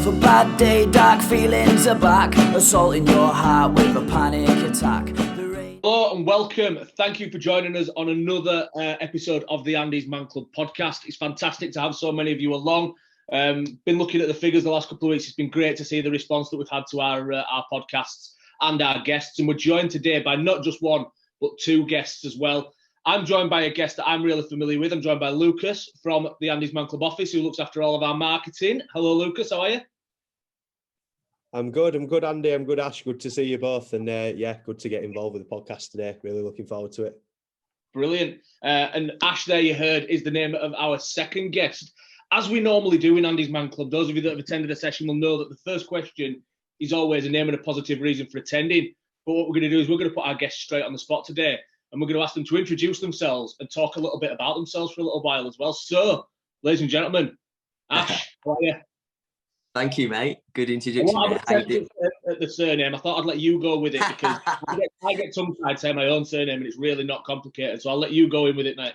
yourself a bad day, dark feelings are back, assaulting your heart with a panic attack. Hello and welcome. Thank you for joining us on another episode of the ANDYSMANCLUB podcast. It's fantastic to have so many of you along. Been looking at the figures the last couple of weeks. It's been great to see the response that we've had to our podcasts and our guests. And we're joined today by not just one, but two guests as well. I'm joined by a guest that I'm really familiar with. I'm joined by Lucas from the ANDYSMANCLUB office, who looks after all of our marketing. Hello, Lucas. How are you? I'm good, Andy. I'm good, Ash. Good to see you both. And good to get involved with the podcast today. Really looking forward to it. Brilliant. And Ash, there you heard, is the name of our second guest. As we normally do in ANDYSMANCLUB, those of you that have attended a session will know that the first question is always a name and a positive reason for attending. But what we're going to do is we're going to put our guests straight on the spot today. And we're going to ask them to introduce themselves and talk a little bit about themselves for a little while as well. So, ladies and gentlemen, Ash, how are you? Thank you, mate. Good introduction. At the surname, I thought I'd let you go with it because I get tongue-tied saying my own surname and it's really not complicated. So I'll let you go in with it, mate.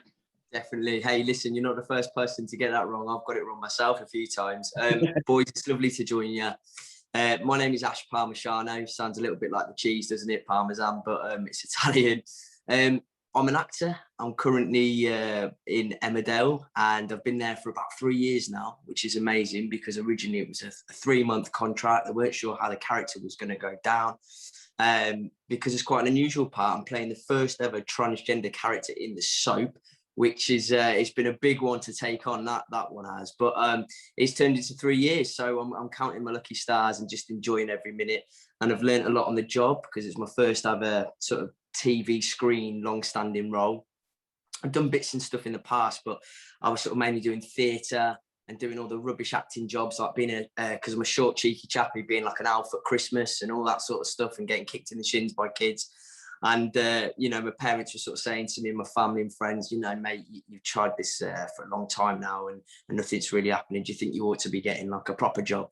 Definitely. Hey, listen, you're not the first person to get that wrong. I've got it wrong myself a few times. Boys, it's lovely to join you. My name is Ash Palmisciano. Sounds a little bit like the cheese, doesn't it? Parmesan, but it's Italian. I'm an actor. I'm currently in Emmerdale, and I've been there for about 3 years now, which is amazing because originally it was a 3-month contract. They weren't sure how the character was going to go down because it's quite an unusual part. I'm playing the first ever transgender character in the soap, which is it's been a big one to take on. That one has, but it's turned into 3 years, so I'm counting my lucky stars and just enjoying every minute. And I've learned a lot on the job because it's my first ever sort of TV screen long-standing role. I've done bits and stuff in the past, but I was sort of mainly doing theatre and doing all the rubbish acting jobs, like being because I'm a short, cheeky chappy, being like an elf at Christmas and all that sort of stuff, and getting kicked in the shins by kids. And my parents were sort of saying to me and my family and friends, mate, you've tried this for a long time now, and nothing's really happening. Do you think you ought to be getting like a proper job?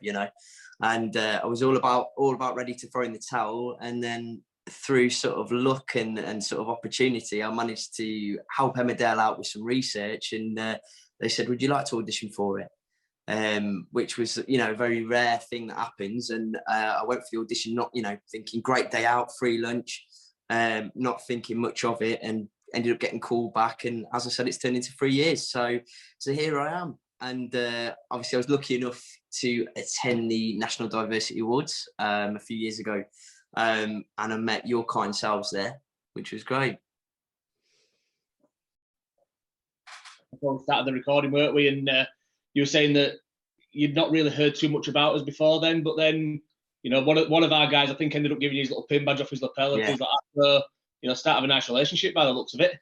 And I was all about ready to throw in the towel, and then through sort of luck and sort of opportunity, I managed to help Emmerdale out with some research, and they said, would you like to audition for it? Which was, a very rare thing that happens. And I went for the audition, not, thinking great day out, free lunch, not thinking much of it, and ended up getting called back. And as I said, it's turned into 3 years. So here I am. And obviously I was lucky enough to attend the National Diversity Awards a few years ago. And I met your kind selves there, which was great. Before we started the recording, weren't we? And you were saying that you'd not really heard too much about us before then, but then, one of our guys, I think, ended up giving you his little pin badge off his lapel and things like that. So, start of a nice relationship by the looks of it.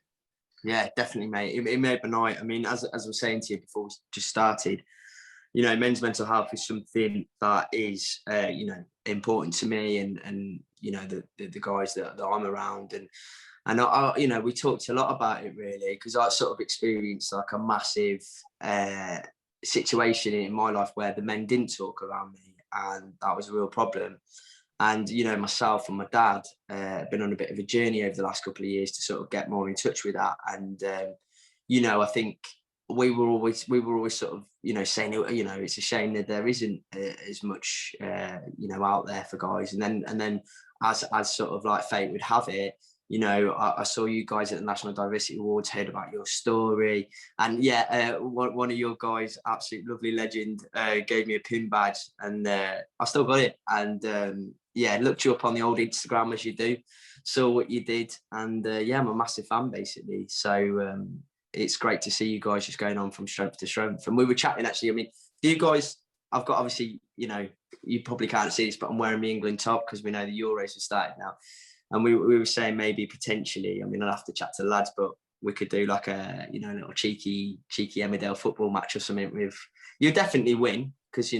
Yeah, definitely, mate. It made my night. I mean, as I was saying to you before we just started, men's mental health is something that is, important to me and the guys that I'm around. And I we talked a lot about it, really, because I sort of experienced like a massive situation in my life where the men didn't talk around me, and that was a real problem. And, myself and my dad have been on a bit of a journey over the last couple of years to sort of get more in touch with that. And, I think we were always sort of, saying, it's a shame that there isn't as much, out there for guys. And then as sort of like fate would have it, I saw you guys at the National Diversity Awards, heard about your story. And one of your guys, absolute lovely legend, gave me a pin badge, and I still got it. And looked you up on the old Instagram, as you do, saw what you did. And I'm a massive fan, basically. So it's great to see you guys just going on from strength to strength. And we were chatting, actually. I mean, you guys, I've got, obviously, you probably can't see this, but I'm wearing my England top because we know the Euros have started now. And we were saying maybe potentially, I mean, I'll have to chat to the lads, but we could do like a, little cheeky Emmerdale football match or something with, you'll definitely win because,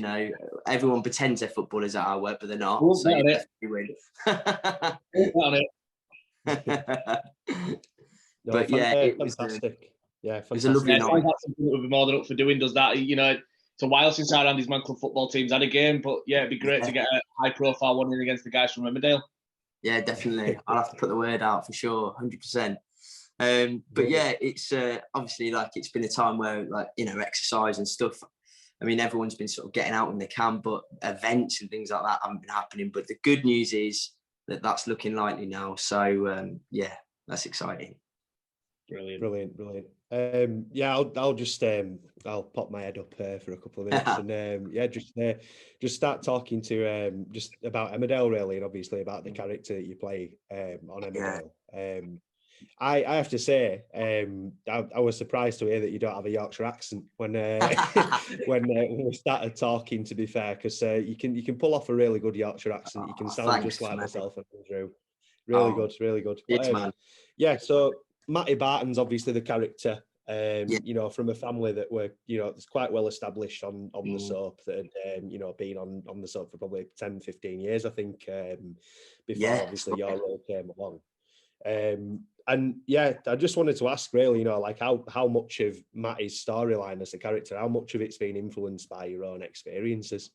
everyone pretends they're footballers at our work, but they're not. So you definitely win. But it was fantastic. It was a lovely night. That's something that we'd be more than up for doing, does that. It's a while since our ANDYSMANCLUB football team's had a game, but it'd be great to get a high-profile one in against the guys from Emmerdale. Yeah, definitely. I'll have to put the word out for sure, 100%. But it's obviously, like, it's been a time where, like, exercise and stuff I mean, everyone's been sort of getting out when they can, but events and things like that haven't been happening. But the good news is that that's looking likely now. So yeah, that's exciting. Brilliant. Yeah, I'll just I'll pop my head up for a couple of minutes and just start talking to just about Emmerdale really, and obviously about the character that you play on Emmerdale. I have to say, I was surprised to hear that you don't have a Yorkshire accent when when we started talking. To be fair, because you can pull off a really good Yorkshire accent. You can sound just like myself and Andrew. Really good. It's man. Yeah, so Matty Barton's obviously the character. You know, from a family that were, you know, it's quite well established on the soap, that had, you know, been on the soap for probably 10, 15 years, I think, before obviously your role came along. And yeah, I just wanted to ask really, you know, like how much of Matty's storyline as a character, how much of it's been influenced by your own experiences?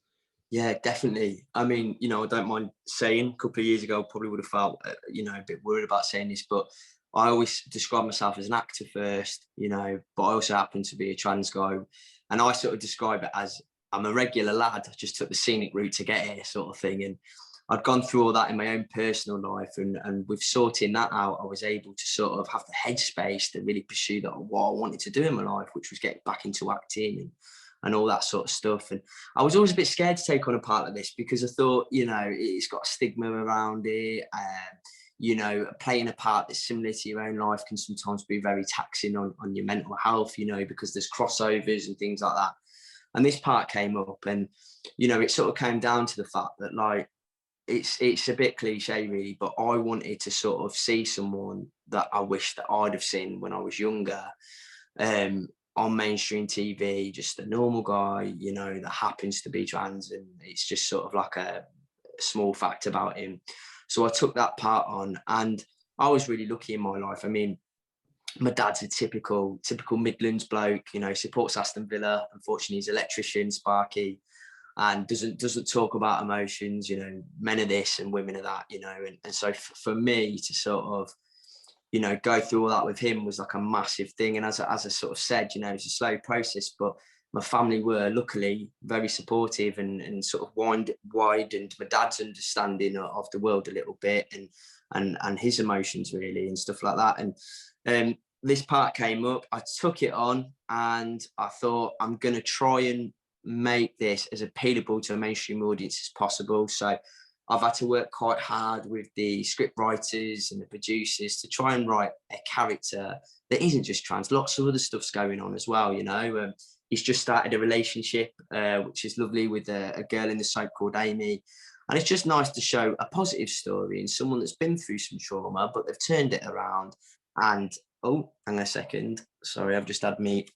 Yeah, definitely. I mean, you know, I don't mind saying, a couple of years ago, I probably would have felt, you know, a bit worried about saying this, but I always describe myself as an actor first, you know, but I also happen to be a trans guy. And I sort of describe it as I'm a regular lad, I just took the scenic route to get here sort of thing. And I'd gone through all that in my own personal life. And with sorting that out, I was able to sort of have the headspace to really pursue that what I wanted to do in my life, which was get back into acting and all that sort of stuff. And I was always a bit scared to take on a part like this because I thought, you know, it's got a stigma around it. You know, playing a part that's similar to your own life can sometimes be very taxing on your mental health, you know, because there's crossovers and things like that. And this part came up and, you know, it sort of came down to the fact that, like, it's a bit cliche really, but I wanted to sort of see someone that I wish that I'd have seen when I was younger, on mainstream TV, just a normal guy, you know, that happens to be trans, and it's just sort of like a small fact about him. So I took that part on, and I was really lucky in my life. I mean, my dad's a typical Midlands bloke, you know, supports Aston Villa. Unfortunately, he's an electrician, Sparky, and doesn't talk about emotions, you know, men are this and women are that, you know. And so for me to sort of, you know, go through all that with him was like a massive thing. And as I sort of said, you know, it's a slow process, but my family were luckily very supportive and sort of widened my dad's understanding of the world a little bit and his emotions really and stuff like that. And this part came up, I took it on, and I thought I'm going to try and make this as appealable to a mainstream audience as possible. So I've had to work quite hard with the script writers and the producers to try and write a character that isn't just trans. Lots of other stuff's going on as well, you know. He's just started a relationship, which is lovely, with a girl in the soap called Amy. And it's just nice to show a positive story in someone that's been through some trauma, but they've turned it around. And, oh, hang on a second. Sorry, I've just had me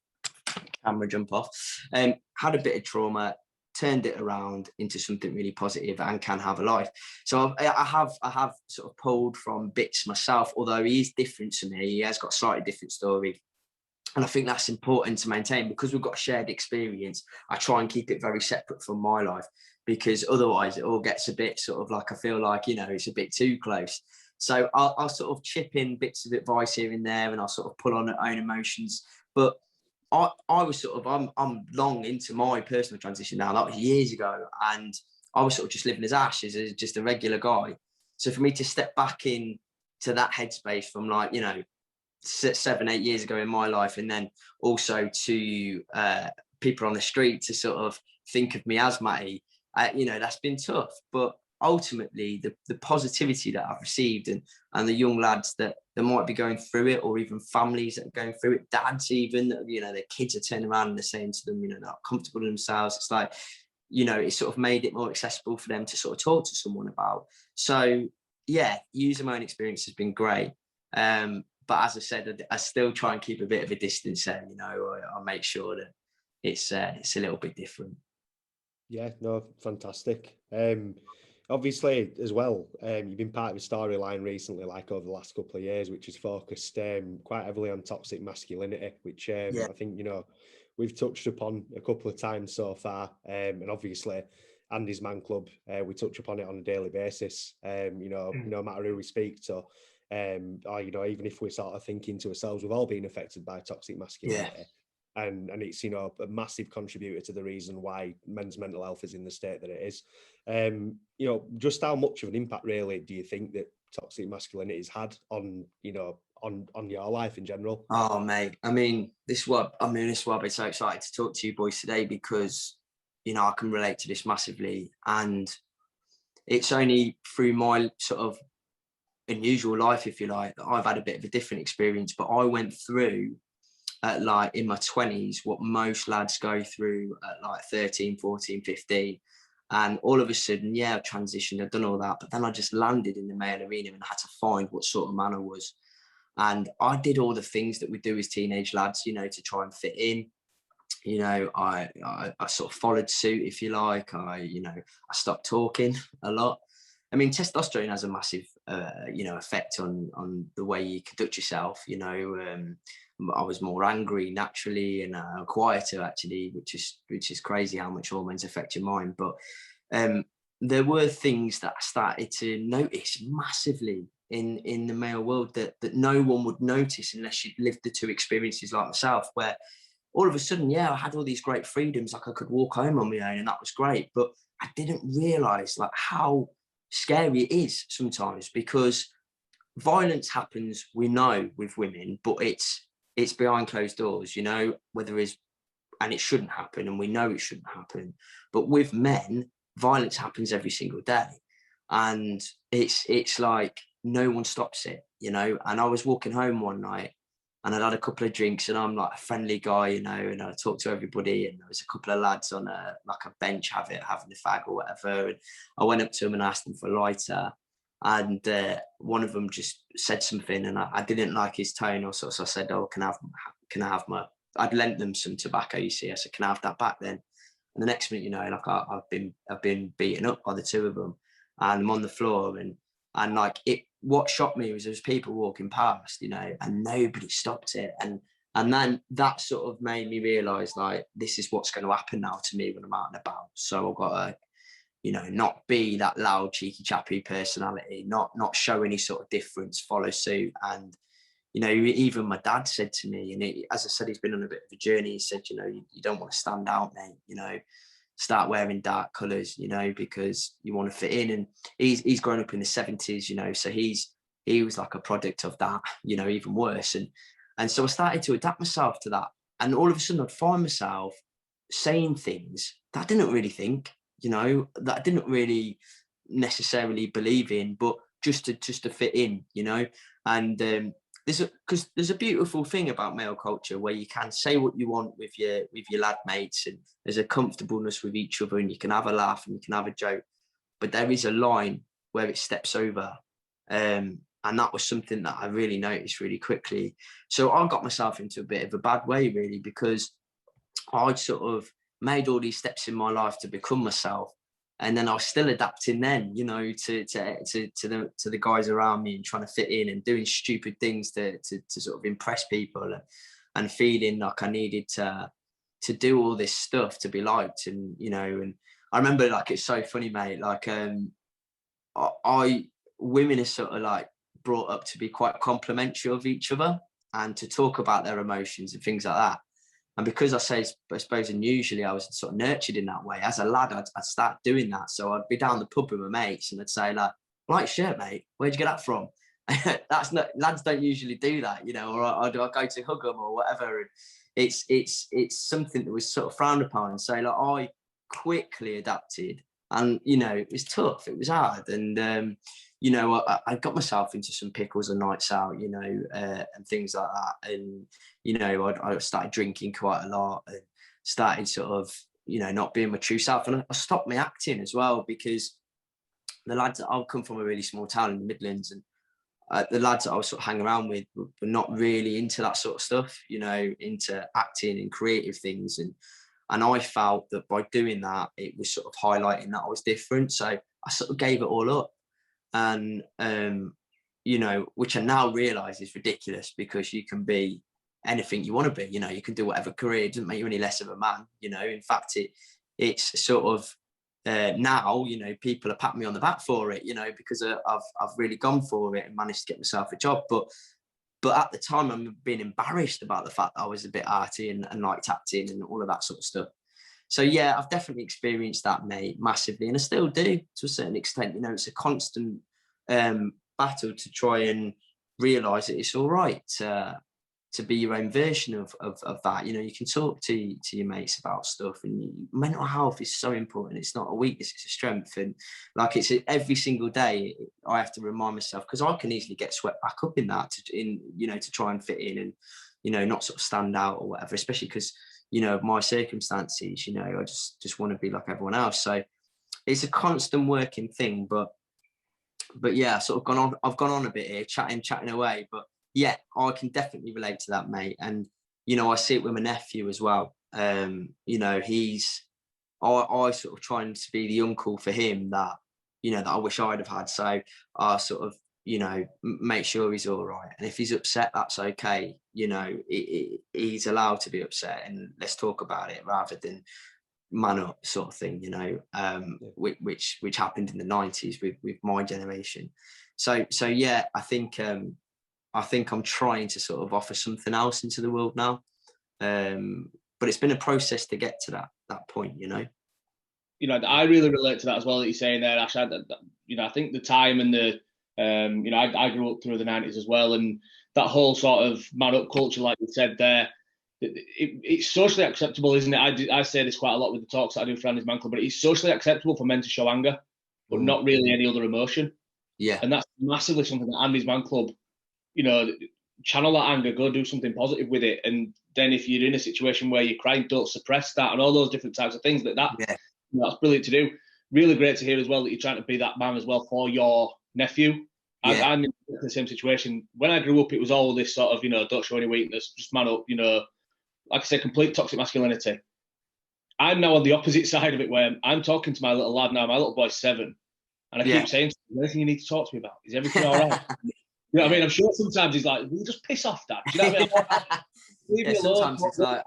camera jump off. Had a bit of trauma, turned it around into something really positive and can have a life. So I have sort of pulled from bits myself, although he is different to me. He has got a slightly different story. And I think that's important to maintain because we've got a shared experience. I try and keep it very separate from my life because otherwise it all gets a bit sort of like, I feel like, you know, it's a bit too close. So I'll sort of chip in bits of advice here and there, and I'll sort of pull on own emotions. But I was sort of, I'm long into my personal transition now. That was years ago. And I was sort of just living as Ash, as just a regular guy. So for me to step back in to that headspace from, like, you know, 7-8 years ago in my life, and then also to people on the street to sort of think of me as Matty, you know, that's been tough. But ultimately the positivity that I've received and the young lads that might be going through it, or even families that are going through it, dads even, that, you know, their kids are turning around and they're saying to them, you know, they're not comfortable in themselves. It's like, you know, it's sort of made it more accessible for them to sort of talk to someone about. So yeah, using my own experience has been great. But as I said, I still try and keep a bit of a distance there, you know. I make sure that it's a little bit different. Yeah, no, fantastic. Obviously, as well, you've been part of a storyline recently, like over the last couple of years, which is focused quite heavily on toxic masculinity, which I think, you know, we've touched upon a couple of times so far. And obviously, Andy's Man Club, we touch upon it on a daily basis. You know, no matter who we speak to, or, you know, even if we're sort of thinking to ourselves, we've all been affected by toxic masculinity. and it's, you know, a massive contributor to the reason why men's mental health is in the state that it is. You know, just how much of an impact really do you think that toxic masculinity has had on, you know, on your life in general? Oh, mate. I mean, this is why I've been so excited to talk to you boys today, because, you know, I can relate to this massively. And it's only through my sort of unusual life, if you like, that I've had a bit of a different experience. But I went through like in my 20s what most lads go through at like 13, 14, 15. And all of a sudden, yeah, I transitioned, I've done all that. But then I just landed in the male arena and had to find what sort of man I was. And I did all the things that we do as teenage lads, you know, to try and fit in. You know, I sort of followed suit, if you like. I stopped talking a lot. I mean, testosterone has a massive, you know, effect on the way you conduct yourself. You know, I was more angry naturally and quieter actually, which is crazy how much hormones affect your mind. But there were things that I started to notice massively in the male world that no one would notice unless you'd lived the two experiences like myself, where all of a sudden, yeah, I had all these great freedoms, like I could walk home on my own and that was great. But I didn't realize like how scary it is sometimes, because violence happens, we know, with women, but it's behind closed doors, you know, and it shouldn't happen, and we know it shouldn't happen. But with men, violence happens every single day, and it's like no one stops it, you know. And I was walking home one night and I'd had a couple of drinks, and I'm like a friendly guy, you know, and I talked to everybody, and there was a couple of lads on a bench having a fag or whatever, and I went up to them and asked them for a lighter, and one of them just said something, and I didn't like his tone or so I said, oh, can I have my, I'd lent them some tobacco, you see. I said, can I have that back then? And the next minute, you know, like I've been beaten up by the two of them, and I'm on the floor, and like what shocked me was there was people walking past, you know, and nobody stopped it. And then that sort of made me realise, like, this is what's going to happen now to me when I'm out and about. So I've got to, you know, not be that loud, cheeky, chappy personality, not show any sort of difference, follow suit. And, you know, even my dad said to me, and as I said, he's been on a bit of a journey. He said, you know, you don't want to stand out, mate, you know, start wearing dark colours, you know, because you want to fit in. And he's grown up in the 70s, you know, so he was like a product of that, you know, even worse. And so I started to adapt myself to that. And all of a sudden I'd find myself saying things that I didn't really think, you know, that I didn't really necessarily believe in, but just to fit in, you know. And because there's a beautiful thing about male culture where you can say what you want with your lad mates, and there's a comfortableness with each other, and you can have a laugh and you can have a joke, but there is a line where it steps over, and that was something that I really noticed really quickly. So I got myself into a bit of a bad way, really, because I'd sort of made all these steps in my life to become myself, and then I was still adapting then, you know, to the guys around me and trying to fit in and doing stupid things to sort of impress people, and feeling like I needed to do all this stuff to be liked. And, you know, and I remember, like, it's so funny, mate, like women are sort of like brought up to be quite complimentary of each other and to talk about their emotions and things like that. And because I suppose unusually I was sort of nurtured in that way, as a lad, I'd start doing that. So I'd be down the pub with my mates and I'd say, like, "Like shirt, mate, where'd you get that from?" That's not, lads don't usually do that, you know, or do I go to hug them or whatever. And it's something that was sort of frowned upon. And so, like, I quickly adapted, and, you know, it was tough, it was hard. And, you know, I got myself into some pickles and nights out, you know, and things like that. And, you know, I started drinking quite a lot and started sort of, you know, not being my true self. And I stopped my acting as well, because the lads that I've come from a really small town in the Midlands, and the lads that I was sort of hanging around with were not really into that sort of stuff, you know, into acting and creative things. And I felt that by doing that, it was sort of highlighting that I was different. So I sort of gave it all up. And, you know, which I now realise is ridiculous, because you can be anything you want to be, you know, you can do whatever career. It doesn't make you any less of a man, you know. In fact, it's sort of now, you know, people are patting me on the back for it, you know, because I've really gone for it and managed to get myself a job. But But at the time, I'm being embarrassed about the fact that I was a bit arty and liked acting and all of that sort of stuff. So yeah, I've definitely experienced that, mate, massively, and I still do to a certain extent. You know, it's a constant battle to try and realise that it's all right to be your own version of that. You know, you can talk to your mates about stuff, and mental health is so important. It's not a weakness, it's a strength. And like, it's every single day I have to remind myself, because I can easily get swept back up in that, to try and fit in and, you know, not sort of stand out or whatever, especially because, you know, my circumstances, you know, I just want to be like everyone else. So it's a constant working thing, but yeah, I've gone on a bit here, chatting away, but yeah, I can definitely relate to that, mate. And, you know, I see it with my nephew as well. You know, I sort of trying to be the uncle for him that, you know, that I wish I'd have had. So I sort of, you know, make sure he's all right. And if he's upset, that's okay. You know, he's allowed to be upset, and let's talk about it, rather than man up sort of thing, you know, which happened in the 90s with my generation. So yeah, I think I'm trying to sort of offer something else into the world now. But it's been a process to get to that point, you know. You know, I really relate to that as well that you're saying there, Ash. You know, I think the time and the, you know, I grew up through the 90s as well, and that whole sort of man up culture, like you said there, it's socially acceptable, isn't it? I say this quite a lot with the talks that I do for Andy's Man Club, but it's socially acceptable for men to show anger, but not really any other emotion. Yeah. And that's massively something that Andy's Man Club, you know, channel that anger, go do something positive with it. And then if you're in a situation where you're crying, don't suppress that, and all those different types of things. Yeah. You know, that's brilliant to do. Really great to hear as well that you're trying to be that man as well for your nephew. Yeah. I'm in the same situation. When I grew up, it was all this sort of, you know, don't show any weakness, just man up, you know, like I say, complete toxic masculinity. I'm now on the opposite side of it, where I'm talking to my little lad now. My little boy's 7, and I keep saying, "Is there anything you need to talk to me about? Is everything all right?" You know what I mean? I'm sure sometimes he's like, "Will you just piss off, Dad?" Do you know what I mean? Leave me alone. Sometimes it's like,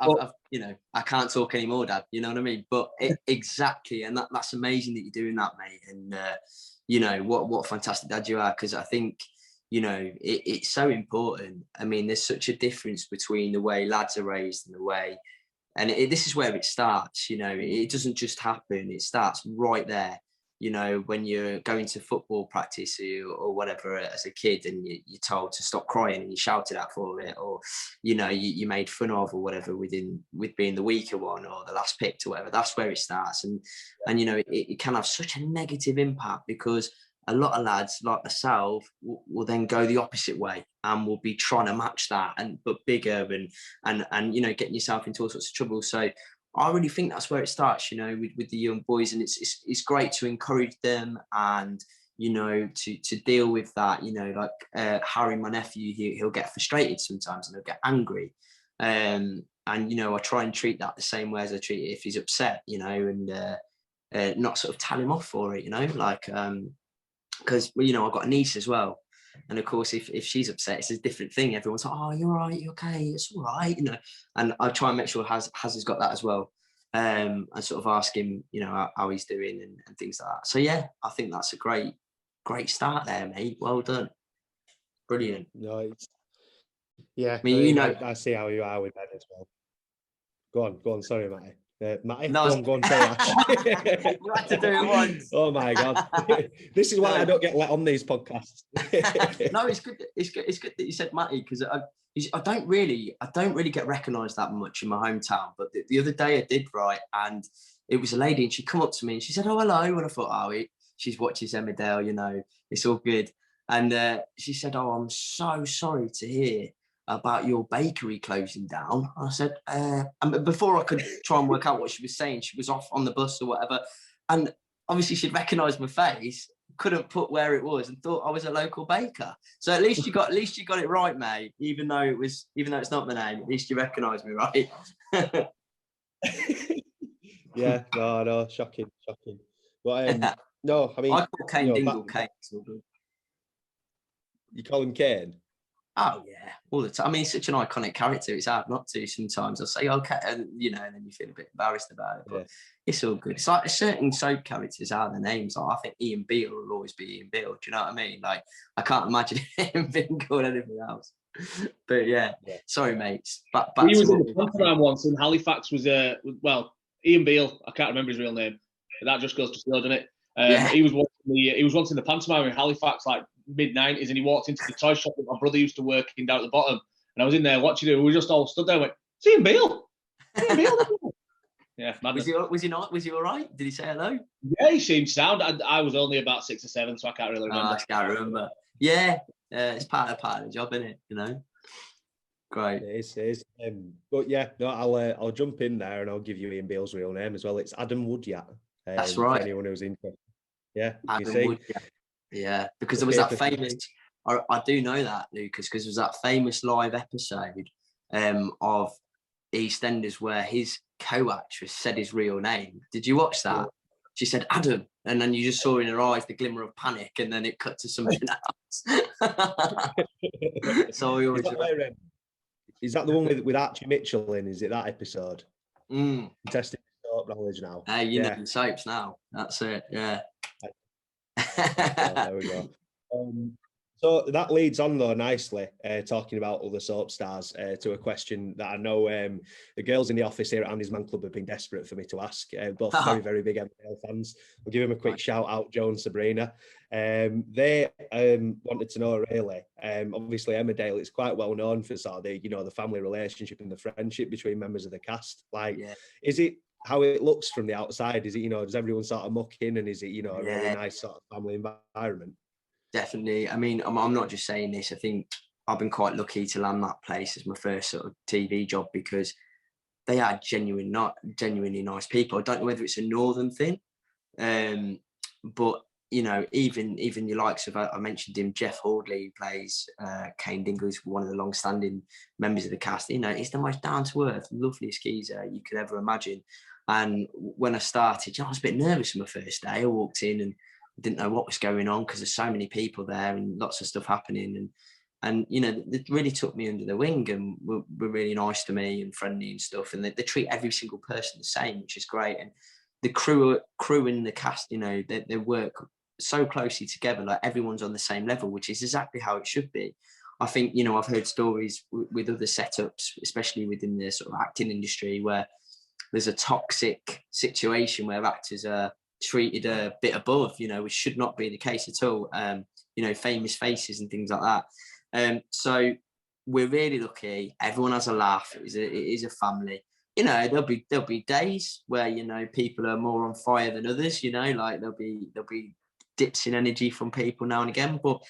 you know, I can't talk anymore, Dad. You know what I mean? But exactly, and that's amazing that you're doing that, mate. And you know, what a fantastic dad you are, because I think, you know, it's so important. I mean, there's such a difference between the way lads are raised and the way, and this is where it starts, you know, it doesn't just happen. It starts right there, you know, when you're going to football practice or whatever as a kid, and you're told to stop crying and you shouted at for it, or, you know, you made fun of or whatever with being the weaker one or the last picked or whatever. That's where it starts. And you know, it can have such a negative impact, because a lot of lads like myself will then go the opposite way and will be trying to match that, but bigger and you know, getting yourself into all sorts of trouble. So I really think that's where it starts, you know, with the young boys, and it's great to encourage them, and, you know, to deal with that. You know, like Harry, my nephew, he'll get frustrated sometimes and he'll get angry, and you know, I try and treat that the same way as I treat it if he's upset, you know, and not sort of tell him off for it, you know, like because, you know, I've got a niece as well. And of course, if she's upset, it's a different thing. Everyone's like, "Oh, you're all right, you're okay, it's all right," you know. And I try and make sure Haz has got that as well. And sort of ask him, you know, how he's doing and things like that. So yeah, I think that's a great start there, mate. Well done. Brilliant. No, yeah, I mean, you know, I see how you are with that as well. Go on, sorry, Matty. Matty, no, go on, sorry, Ash. You had to do it once. Oh my God, this is why I don't get let on these podcasts. No, it's good. It's good that you said Matty, because I don't really get recognised that much in my hometown. But the other day I did, right, and it was a lady, and she come up to me and she said, "Oh, hello," and I thought, "Oh, she's watches Emmerdale, you know, it's all good." And she said, "Oh, I'm so sorry to hear about your bakery closing down." I said, and before I could try and work out what she was saying, she was off on the bus or whatever, and obviously she'd recognised my face, couldn't put where it was, and thought I was a local baker. So at least you got it right, mate. Even though it's not my name, at least you recognised me, right? Yeah, no, shocking. But no, I mean, I call Kane Dingle Kane. You call him Kane? Oh yeah, all the time. I mean, he's such an iconic character. It's hard not to. Sometimes I'll say okay, and and then you feel a bit embarrassed about it. But it's all good. It's like certain soap characters are the names. Like, I think Ian Beale will always be Ian Beale. Do you know what I mean? Like, I can't imagine him being called anything else. But yeah. Sorry, mates. But he was in the pantomime once in Halifax. Was Ian Beale. I can't remember his real name. That just goes to show, doesn't it? He was once in the pantomime in Halifax, like mid-90s, and he walked into the toy shop that my brother used to work in down at the bottom, and I was in there watching it. We just all stood there and went, "It's Ian Beale." Ian Beale. Yeah, madness. Was he all right? Did he say hello? Yeah, he seemed sound. I was only about 6 or 7, so I can't really remember. I can't remember. Yeah, it's part of the job, isn't it? You know. Great. It is. But yeah, no, I'll jump in there and I'll give you Ian Beale's real name as well. It's Adam Woodyard. That's right. For anyone who's interested. Yeah, Adam Woodyard. Yeah, because there was that famous. I do know that, Lucas, because there was that famous live episode of EastEnders where his co-actress said his real name. Did you watch that? She said Adam, and then you just saw in her eyes the glimmer of panic, and then it cut to something else. So we always. Is that the one with Archie Mitchell in? Is it that episode? Testing soap knowledge now. Hey, you know the soaps now. That's it. Yeah. There we go. So that leads on though nicely, talking about other soap stars, to a question that I know the girls in the office here at Andy's Man Club have been desperate for me to ask. Both very, very big Emmerdale fans. I'll give them a quick shout out, Joe and Sabrina. They wanted to know really. Obviously, Emmerdale is quite well known for sort of the family relationship and the friendship between members of the cast. Is it how it looks from the outside? Is it does everyone sort of muck in, and is it a really nice sort of family environment? Definitely. I mean, I'm not just saying this. I think I've been quite lucky to land that place as my first sort of TV job, because they are genuinely nice people. I don't know whether it's a northern thing, but even your likes of, I mentioned him, Jeff Hordley, who plays Kane Dingle, who's one of the long-standing members of the cast. He's the most down-to-earth, loveliest geezer you could ever imagine. And when I started, I was a bit nervous on my first day. I walked in and didn't know what was going on because there's so many people there and lots of stuff happening, and they really took me under their wing and were really nice to me and friendly and stuff, and they treat every single person the same, which is great. And the crew and the cast, they work so closely together, like everyone's on the same level, which is exactly how it should be. I think I've heard stories with other setups, especially within the sort of acting industry, where there's a toxic situation where actors are treated a bit above, which should not be the case at all. Famous faces and things like that. So we're really lucky. Everyone has a laugh. It is a family. There'll be days where people are more on fire than others. Like there'll be dips in energy from people now and again, but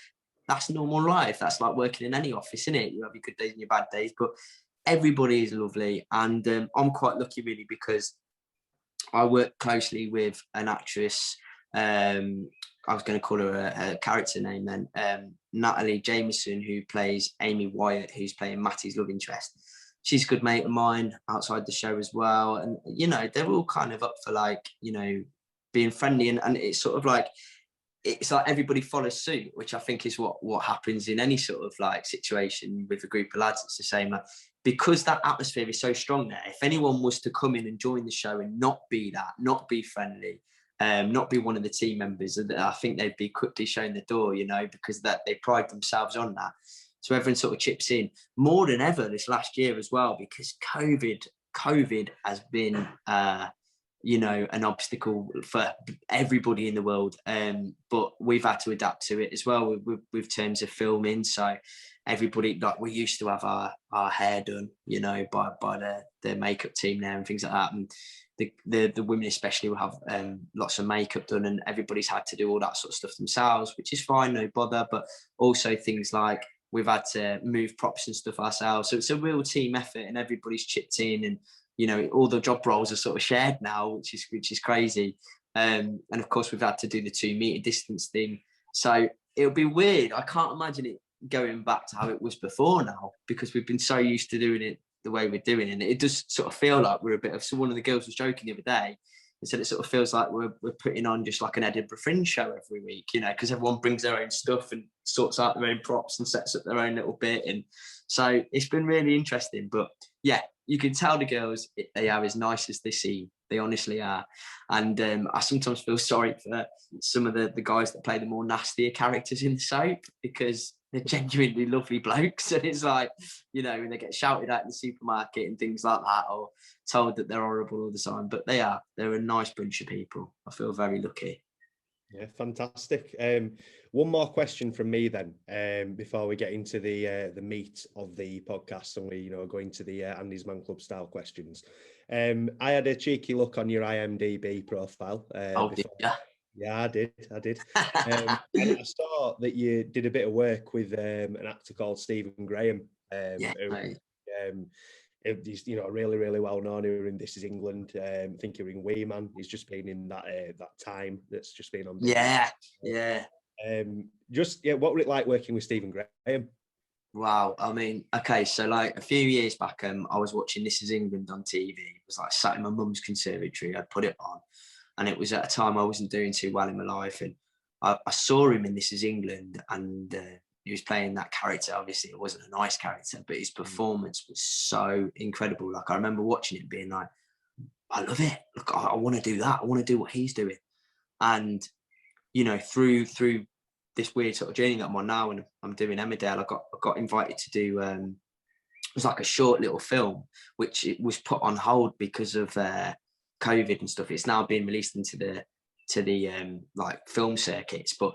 that's normal life. That's like working in any office, isn't it? You have your good days and your bad days, but everybody is lovely, and I'm quite lucky really, because I work closely with an actress. I was going to call her a character name then. Natalie Jameson, who plays Amy Wyatt, who's playing Matty's love interest. She's a good mate of mine outside the show as well. And, they're all kind of up for being friendly. And it's sort of like, it's like everybody follows suit, which I think is what happens in any sort of situation with a group of lads. It's the same. Because that atmosphere is so strong there, if anyone was to come in and join the show and not be not be friendly, not be one of the team members, I think they'd be quickly shown the door, because that they pride themselves on that. So everyone sort of chips in more than ever this last year as well, because COVID has been, an obstacle for everybody in the world. But we've had to adapt to it as well with terms of filming. So everybody, like, we used to have our hair done, by the makeup team now and things like that. And the women especially will have lots of makeup done, and everybody's had to do all that sort of stuff themselves, which is fine, no bother. But also things like we've had to move props and stuff ourselves. So it's a real team effort, and everybody's chipped in, and all the job roles are sort of shared now, which is crazy. And of course we've had to do the 2 meter distance thing. So it'll be weird. I can't imagine it going back to how it was before now, because we've been so used to doing it the way we're doing it. It does sort of feel like we're a bit of, so one of the girls was joking the other day, They said it sort of feels like we're putting on just like an Edinburgh Fringe show every week, you know, because everyone brings their own stuff and sorts out their own props and sets up their own little bit. And so it's been really interesting. But yeah, you can tell the girls, they are as nice as they seem. They honestly are. And I sometimes feel sorry for some of the guys that play the more nastier characters in the soap, because they're genuinely lovely blokes. And it's like, you know, when they get shouted at in the supermarket and things like that, or told that they're horrible all the time. But they're a nice bunch of people. I feel very lucky. Yeah, fantastic. One more question from me then, before we get into the meat of the podcast and we, you know, go into the Andy's Man Club style questions. I had a cheeky look on your IMDb profile. Yeah, I did. And I saw that you did a bit of work with an actor called Stephen Graham. He's, you know, really, really well known here in This Is England. I think you're in Wee Man. He's just been in that time that's just been on. Yeah. What was it like working with Stephen Graham? Wow. I mean, okay, so like a few years back, I was watching This Is England on TV. It was like sat in my mum's conservatory. I'd put it on, and it was at a time I wasn't doing too well in my life, and I saw him in This Is England, and he was playing that character. Obviously, it wasn't a nice character, but his performance was so incredible. Like, I remember watching it and being like, I love it. Look, I want to do that. I want to do what he's doing. And, you know, through this weird sort of journey that I'm on now, and I'm doing Emmerdale, I got invited to do, it was like a short little film, which it was put on hold because of COVID and stuff. It's now being released into the like film circuits, but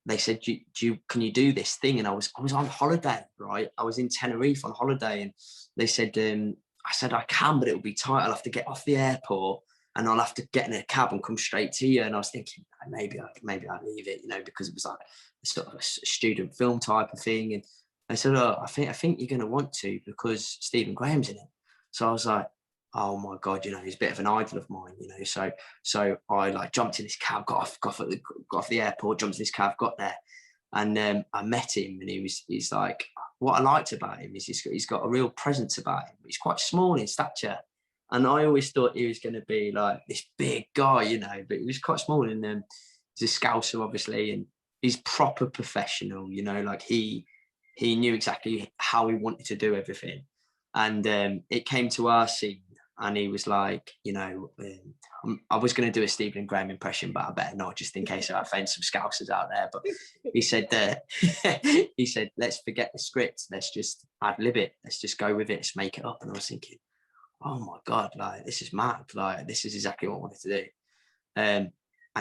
they said, can you do this thing? And I was on holiday, right? I was in Tenerife on holiday, and they said, I said, I can, but it will be tight. I'll have to get off the airport and I'll have to get in a cab and come straight to you. And I was thinking, maybe I'll leave it, you know, because it was like a sort of a student film type of thing. And they said, I think you're going to want to, because Stephen Graham's in it. So I was like, oh my God, you know, he's a bit of an idol of mine, you know. So I like jumped in this cab, got off the airport, jumped in this cab, got there, and I met him, and he's like, what I liked about him is he's got a real presence about him. He's quite small in stature, and I always thought he was going to be like this big guy, you know, but he was quite small, and he's a Scouser, obviously, and he's proper professional, you know, like he knew exactly how he wanted to do everything. And it came to our scene, and he was like, you know, I was going to do a Stephen Graham impression, but I better not, just in case I offend some Scousers out there. But he said, let's forget the script. Let's just ad-lib it. Let's just go with it. Let's make it up. And I was thinking, oh my God, like, this is mad. Like, this is exactly what I wanted to do. And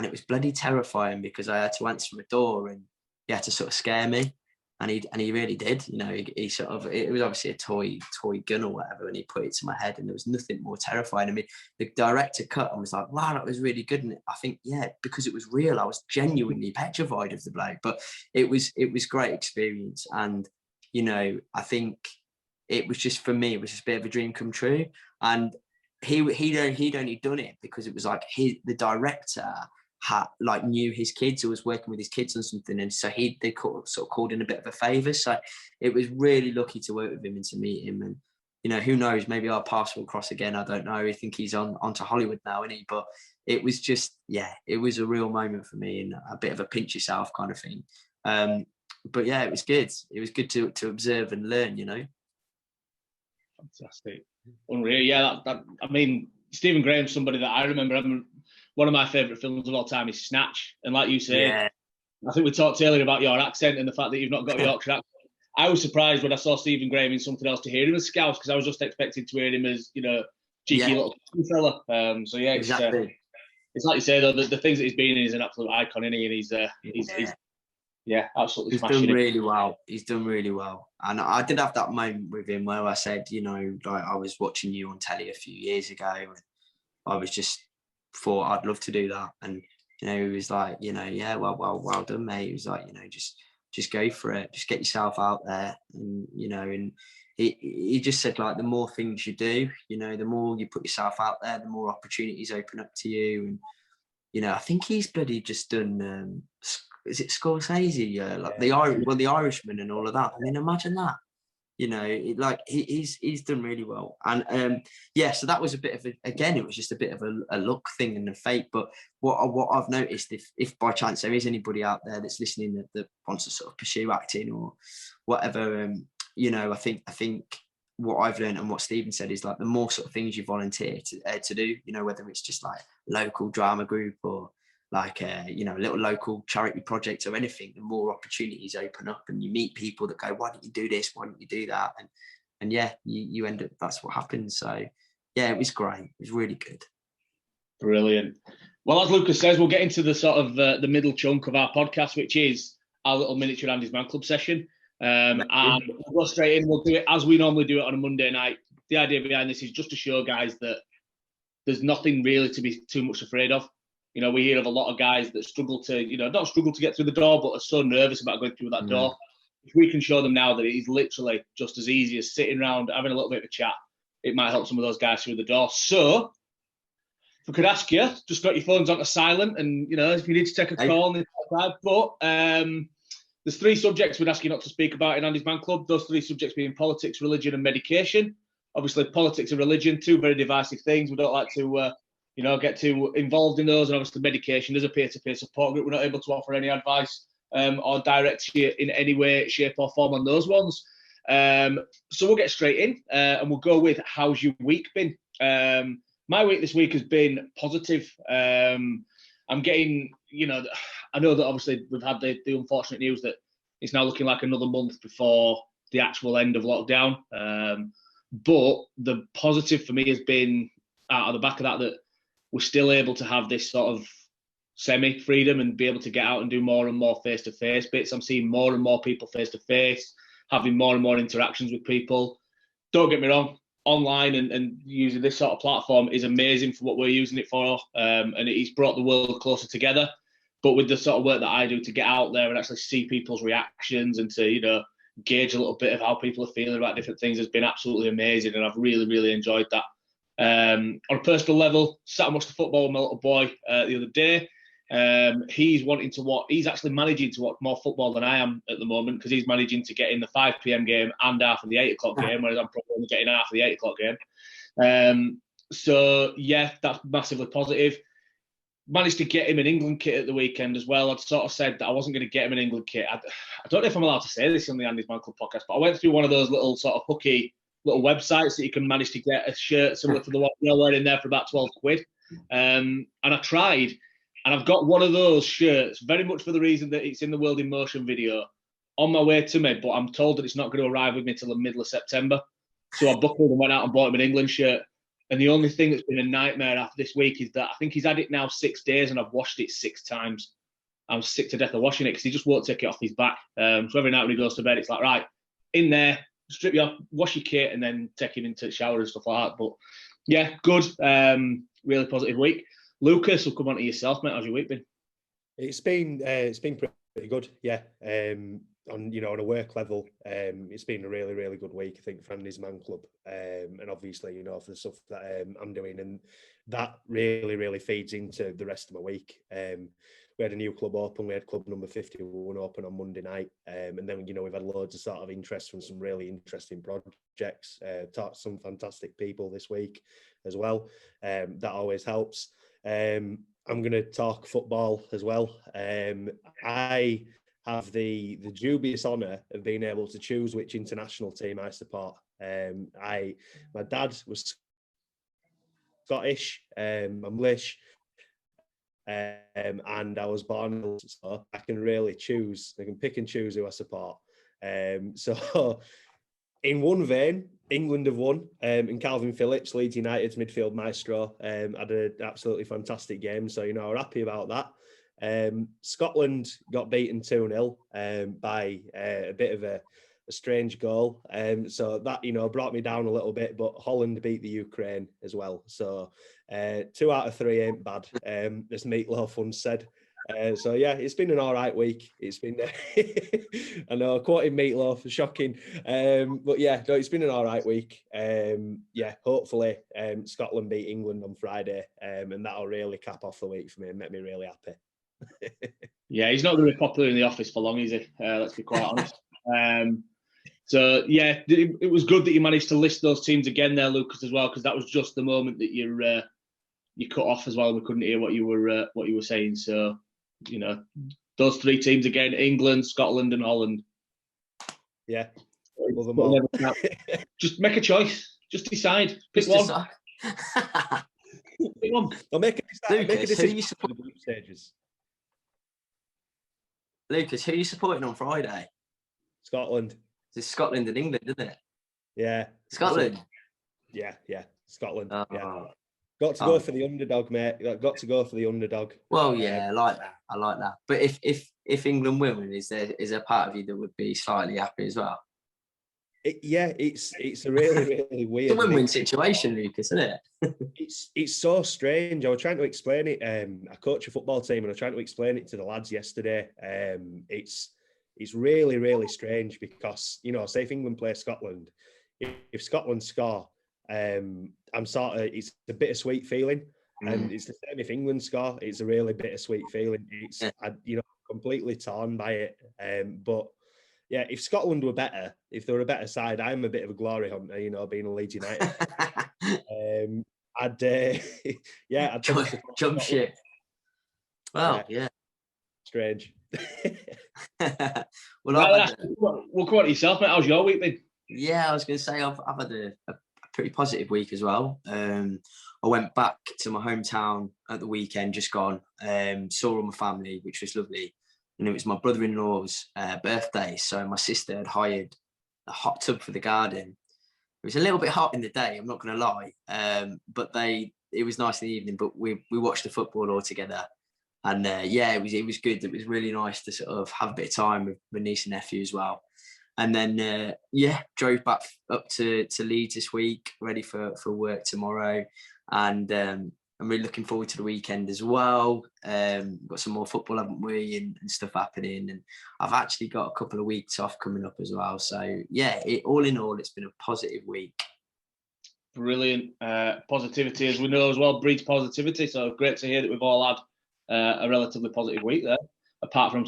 it was bloody terrifying, because I had to answer the door, and he had to sort of scare me. And he really did, you know, he sort of, it was obviously a toy gun or whatever, and he put it to my head, and there was nothing more terrifying. I mean, the director cut and was like, wow, that was really good. And I think, yeah, because it was real, I was genuinely petrified of the bloke, but it was great experience. And, you know, I think it was just, for me, it was just a bit of a dream come true. And he'd only done it because it was like the director knew his kids, or was working with his kids on something, and so they sort of called in a bit of a favour. So it was really lucky to work with him and to meet him. And, you know, who knows, maybe our paths will cross again. I don't know. I think he's on to Hollywood now, isn't he? But it was just, yeah, it was a real moment for me, and a bit of a pinch yourself kind of thing. But yeah, it was good. It was good to observe and learn, you know. Fantastic, unreal. Yeah, that I mean, Stephen Graham's somebody that I remember. One of my favourite films of all time is Snatch. And like you say, yeah. I think we talked earlier about your accent and the fact that you've not got a Yorkshire accent. I was surprised when I saw Stephen Graham in something else to hear him as Scouse, because I was just expecting to hear him as, you know, cheeky little fella. So yeah, exactly. It's like you say, though, the things that he's been in, he's an absolute icon, isn't he? And he's absolutely smashing. He's done really well. He's done really well. And I did have that moment with him where I said, you know, like, I was watching you on telly a few years ago, and I was just thought I'd love to do that. And, you know, he was like, you know, yeah, well done, mate. He was like, you know, just go for it, just get yourself out there. And, you know, and he just said, like, the more things you do, you know, the more you put yourself out there, the more opportunities open up to you. And, you know, I think he's bloody just done is it Scorsese? The Irishman and all of that. I mean, imagine that. You know, he's done really well. And so that was a bit of it was just a bit of a luck thing and a fate. But what I've noticed, if by chance there is anybody out there that's listening that wants to sort of pursue acting or whatever, you know, I think what I've learned and what Stephen said is like the more sort of things you volunteer to do, you know, whether it's just like local drama group or like a little local charity project or anything, the more opportunities open up and you meet people that go, why don't you do this, why don't you do that, and you end up, that's what happens. So yeah, it was great, it was really good. Brilliant. Well, as Lucas says, we'll get into the sort of the middle chunk of our podcast, which is our little miniature Andy's Man Club session, and we'll go straight in. We'll do it as we normally do it on a Monday night. The idea behind this is just to show guys that there's nothing really to be too much afraid of. You know, we hear of a lot of guys that struggle to, you know, not struggle to get through the door, but are so nervous about going through that door. If we can show them now that it is literally just as easy as sitting around, having a little bit of a chat, it might help some of those guys through the door. So, if I could ask you, just got your phones onto silent and, you know, if you need to take a call. But there's 3 subjects we'd ask you not to speak about in Andy's Man Club. Those 3 subjects being politics, religion and medication. Obviously, politics and religion, 2 very divisive things. We don't like to... get too involved in those, and obviously medication is a peer-to-peer support group. We're not able to offer any advice or direct you in any way, shape or form on those ones. So we'll get straight in and we'll go with how's your week been? My week this week has been positive. I'm getting, I know that obviously we've had the unfortunate news that it's now looking like another month before the actual end of lockdown. But the positive for me has been out of the back of that we're still able to have this sort of semi-freedom and be able to get out and do more and more face-to-face bits. I'm seeing more and more people face-to-face, having more and more interactions with people. Don't get me wrong, online and using this sort of platform is amazing for what we're using it for, and it's brought the world closer together. But with the sort of work that I do to get out there and actually see people's reactions and to, gauge a little bit of how people are feeling about different things has been absolutely amazing, and I've really, really enjoyed that. On a personal level, sat and watched the football with my little boy the other day. He's actually managing to watch more football than I am at the moment because he's managing to get in the 5 p.m. game and half of the 8 o'clock game, whereas I'm probably only getting half of the 8 o'clock game. So, yeah, that's massively positive. Managed to get him an England kit at the weekend as well. I'd sort of said that I wasn't going to get him an England kit. I don't know if I'm allowed to say this on the Andy's Man Club podcast, but I went through one of those little sort of hooky little websites that you can manage to get a shirt similar to the one you're wearing there for about 12 quid. And I tried, and I've got one of those shirts very much for the reason that it's in the World in Motion video on my way to me, but I'm told that it's not going to arrive with me till the middle of September. So I buckled and went out and bought him an England shirt. And the only thing that's been a nightmare after this week is that I think he's had it now 6 days and I've washed it 6 times. I'm sick to death of washing it because he just won't take it off his back. So every night when he goes to bed, it's like, right, in there, strip you off, wash your kit, and then take him into the shower and stuff like that. But yeah, good. Really positive week. Lucas, we'll come on to yourself, mate. How's your week been? It's been pretty good. Yeah. On a work level, it's been a really, really good week, I think, for Andy's Man Club. And obviously, for the stuff that I'm doing, and that really, really feeds into the rest of my week. We had a new club open. We had club number 51 open on Monday night. And then, we've had loads of sort of interest from some really interesting projects. Talked to some fantastic people this week as well. That always helps. I'm going to talk football as well. I have the dubious honour of being able to choose which international team I support. My dad was Scottish, I'm English. And I was born, so I can really choose. I can pick and choose who I support. So, in one vein, England have won, and Calvin Phillips, Leeds United's midfield maestro, had an absolutely fantastic game. So, we're happy about that. Scotland got beaten 2-0 by a bit of a strange goal. So that, brought me down a little bit, but Holland beat the Ukraine as well. So 2 out of 3 ain't bad, as Meatloaf once said. So yeah, it's been an all right week. It's been, I know, quoting Meatloaf, shocking. But yeah, no, it's been an all right week. Yeah, hopefully Scotland beat England on Friday, and that'll really cap off the week for me and make me really happy. Yeah, he's not going to be popular in the office for long, is he? Let's be quite honest. So yeah, it was good that you managed to list those teams again there, Lucas, as well, because that was just the moment that you cut off as well. We couldn't hear what you were saying. So, you know, those 3 teams again: England, Scotland, and Holland. Yeah, love them all. Just make a choice. Just decide. Pick one. Pick one. I'll make a decision. Who you support? The group stages. Lucas, who are you supporting on Friday? Scotland. It's Scotland and England, isn't it? Yeah. Scotland. Yeah. Scotland. Oh. Yeah. Got to go for the underdog, mate. Got to go for the underdog. Well, yeah, I like that. But if England win, is there part of you that would be slightly happy as well? It's a really, really weird. It's a win-win situation, Lucas, isn't it? It's so strange. I was trying to explain it. I coach a football team, and I was trying to explain it to the lads yesterday. It's really, really strange because, you know, say if England play Scotland, if Scotland score, it's a bittersweet feeling, and it's the same if England score. It's a really bittersweet feeling. Completely torn by it. But yeah, if Scotland were better, if they were a better side, I'm a bit of a glory hunter, you know, being a Leeds United. I'd jump ship. Well, yeah. Well, Strange. we'll come on to yourself, mate. How's your week been? Yeah, I was going to say I've had a pretty positive week as well. I went back to my hometown at the weekend, just gone. Saw all my family, which was lovely. And it was my brother-in-law's birthday, so my sister had hired a hot tub for the garden. It was a little bit hot in the day, I'm not going to lie, but it was nice in the evening. But we watched the football all together, and it was good. It was really nice to sort of have a bit of time with my niece and nephew as well. And then drove back up to Leeds this week, ready for work tomorrow, and I'm really looking forward to the weekend as well. Got some more football, haven't we, and stuff happening. And I've actually got a couple of weeks off coming up as well. So, yeah, all in all, it's been a positive week. Brilliant. Positivity, as we know as well, breeds positivity. So great to hear that we've all had a relatively positive week there, apart from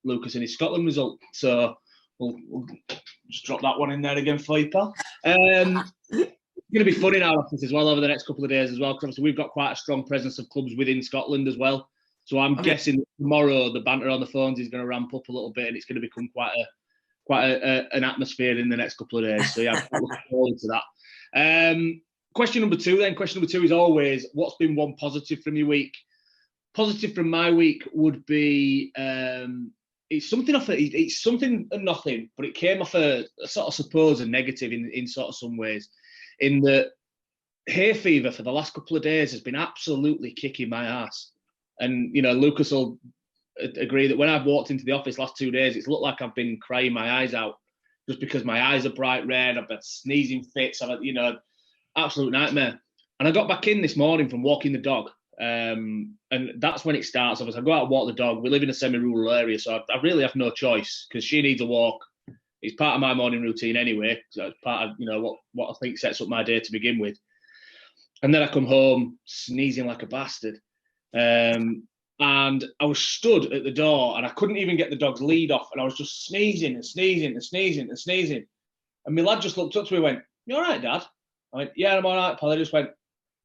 Lucas and his Scotland result. So we'll just drop that one in there again for you, pal. It's going to be fun in our office as well over the next couple of days as well, because obviously we've got quite a strong presence of clubs within Scotland as well. So I'm guessing tomorrow the banter on the phones is going to ramp up a little bit, and it's going to become quite an atmosphere in the next couple of days. So yeah, I'm looking forward to that. Question number two is always, what's been one positive from your week? Positive from my week would be it's something and nothing, but it came off a sort of suppose a negative in sort of some ways. In the hay fever for the last couple of days has been absolutely kicking my ass. And, you know, Lucas will agree that when I've walked into the office last 2 days, it's looked like I've been crying my eyes out just because my eyes are bright red. I've been sneezing fits. I've had, you know, absolute nightmare. And I got back in this morning from walking the dog. And that's when it starts. Obviously, I go out and walk the dog. We live in a semi-rural area, so I really have no choice because she needs a walk. It's part of my morning routine anyway. So it's part of, you know, what I think sets up my day to begin with. And then I come home sneezing like a bastard. And I was stood at the door and I couldn't even get the dog's lead off. And I was just sneezing and sneezing and sneezing and sneezing. And my lad just looked up to me and went, "You all right, Dad?" I went, "Yeah, I'm all right, pal." He just went,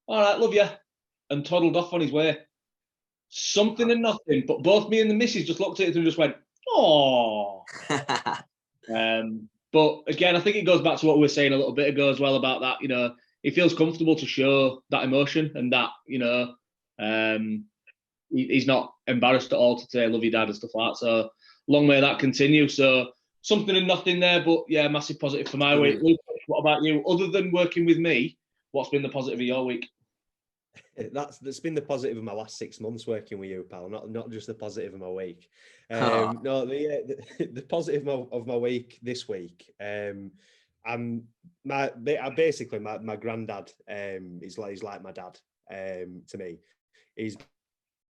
"All right, love you," and toddled off on his way. Something and nothing. But both me and the missus just looked at it and just went, "Oh." But again, I think it goes back to what we were saying a little bit ago as well about that, you know, he feels comfortable to show that emotion and that, you know, he's not embarrassed at all to say, "Love you, Dad," and stuff like that. So long may that continue. So something and nothing there, but yeah, massive positive for my week. Luke, what about you? Other than working with me, what's been the positive of your week? That's been the positive of my last 6 months working with you, pal. Not just the positive of my week. No, the positive of my week this week. My granddad he's like my dad to me. He's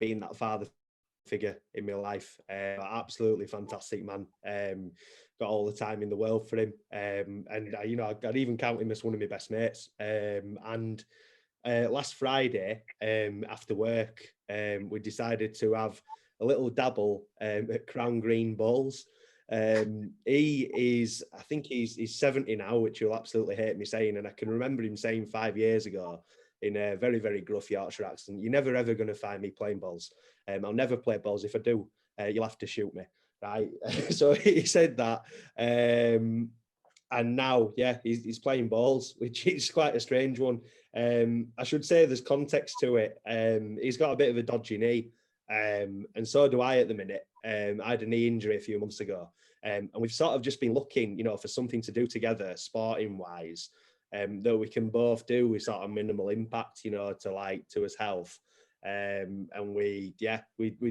been that father figure in my life. Absolutely fantastic man. Got all the time in the world for him. And you know, I'd even count him as one of my best mates. And last Friday, after work, we decided to have a little dabble at Crown Green Bowls. He is, I think he's 70 now, which you'll absolutely hate me saying. And I can remember him saying 5 years ago in a very, very gruff Yorkshire accent, "You're never, ever going to find me playing balls. I'll never play balls. If I do, you'll have to shoot me." Right. So he said that. And now, yeah, he's playing balls, which is quite a strange one. I should say there's context to it. He's got a bit of a dodgy knee, and so do I at the minute. I had a knee injury a few months ago, and we've sort of just been looking, for something to do together, sporting-wise, that we can both do with sort of minimal impact, to his health. And we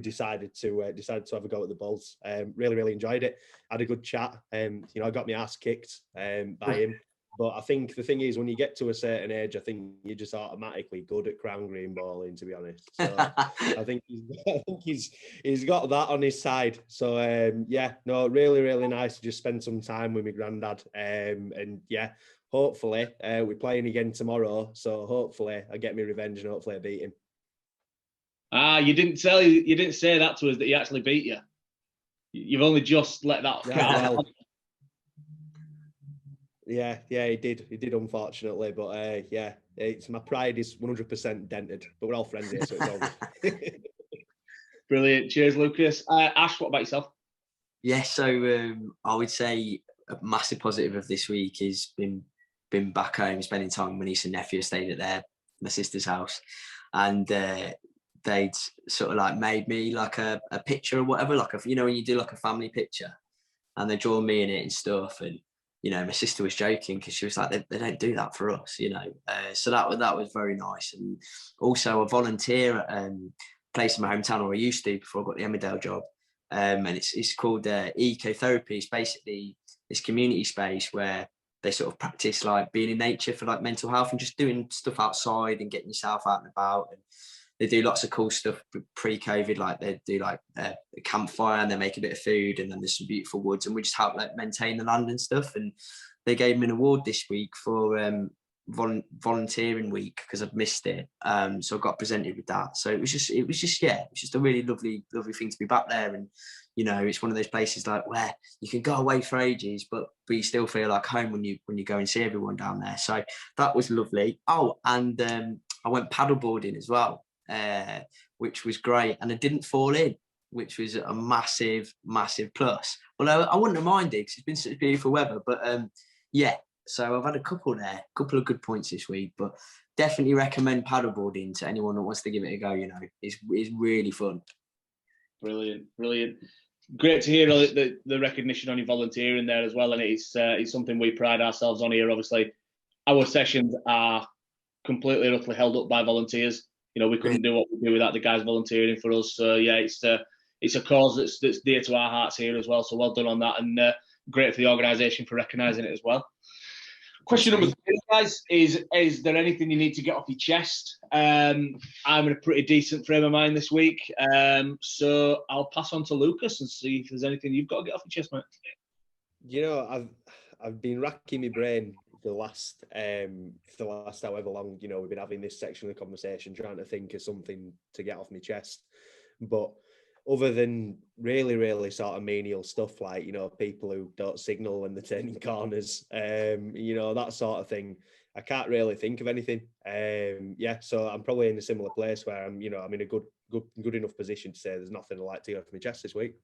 decided to have a go at the balls. Really, really enjoyed it. Had a good chat. I got my ass kicked by him. But I think the thing is, when you get to a certain age, I think you're just automatically good at crown green bowling, to be honest. So I think he's got that on his side. So really, really nice to just spend some time with my granddad. Hopefully we're playing again tomorrow. So hopefully I get my revenge and hopefully I beat him. You didn't say that to us, that he actually beat you. You've only just let that out. Yeah, he did, unfortunately. But it's my pride is 100% dented. But we're all friends here, so it's all good. Brilliant. Cheers, Lucas. Ash, what about yourself? Yeah, so I would say a massive positive of this week is been back home, spending time with my niece and nephew. Stayed at my sister's house, and they'd sort of like made me like a picture or whatever, like when you do like a family picture, and they draw me in it and stuff. And my sister was joking because she was like, they don't do that for us, so that was very nice. And also I volunteer at a place in my hometown, or I used to before I got the Emmerdale job, and it's called Ecotherapy. It's basically this community space where they sort of practice like being in nature for like mental health and just doing stuff outside and getting yourself out and about. And they do lots of cool stuff pre-COVID, like they do like a campfire and they make a bit of food, and then there's some beautiful woods, and we just help like maintain the land and stuff. And they gave me an award this week for volunteering week because I'd missed it. So I got presented with that. So it was just a really lovely thing to be back there. And it's one of those places like where you can go away for ages, but you still feel like home when you go and see everyone down there. So that was lovely. Oh, and I went paddleboarding as well. Which was great, and I didn't fall in, which was a massive plus. Although I wouldn't have minded because it's been such beautiful weather. But so I've had a couple of good points this week. But definitely recommend paddleboarding to anyone that wants to give it a go. It's really fun. Brilliant. Great to hear the recognition on your volunteering there as well, and it's something we pride ourselves on here. Obviously, our sessions are completely and utterly held up by volunteers. We couldn't do what we do without the guys volunteering for us. So it's a cause that's dear to our hearts here as well. So well done on that, and great for the organisation for recognising it as well. Question number 3, guys, is there anything you need to get off your chest? I'm in a pretty decent frame of mind this week, so I'll pass on to Lucas and see if there's anything you've got to get off your chest, mate. I've been racking my brain for the last however long we've been having this section of the conversation, trying to think of something to get off my chest. But other than really, really sort of menial stuff like people who don't signal when they're turning corners, that sort of thing, I can't really think of anything. So I'm probably in a similar place where I'm in a good enough position to say there's nothing I'd like to get off my chest this week.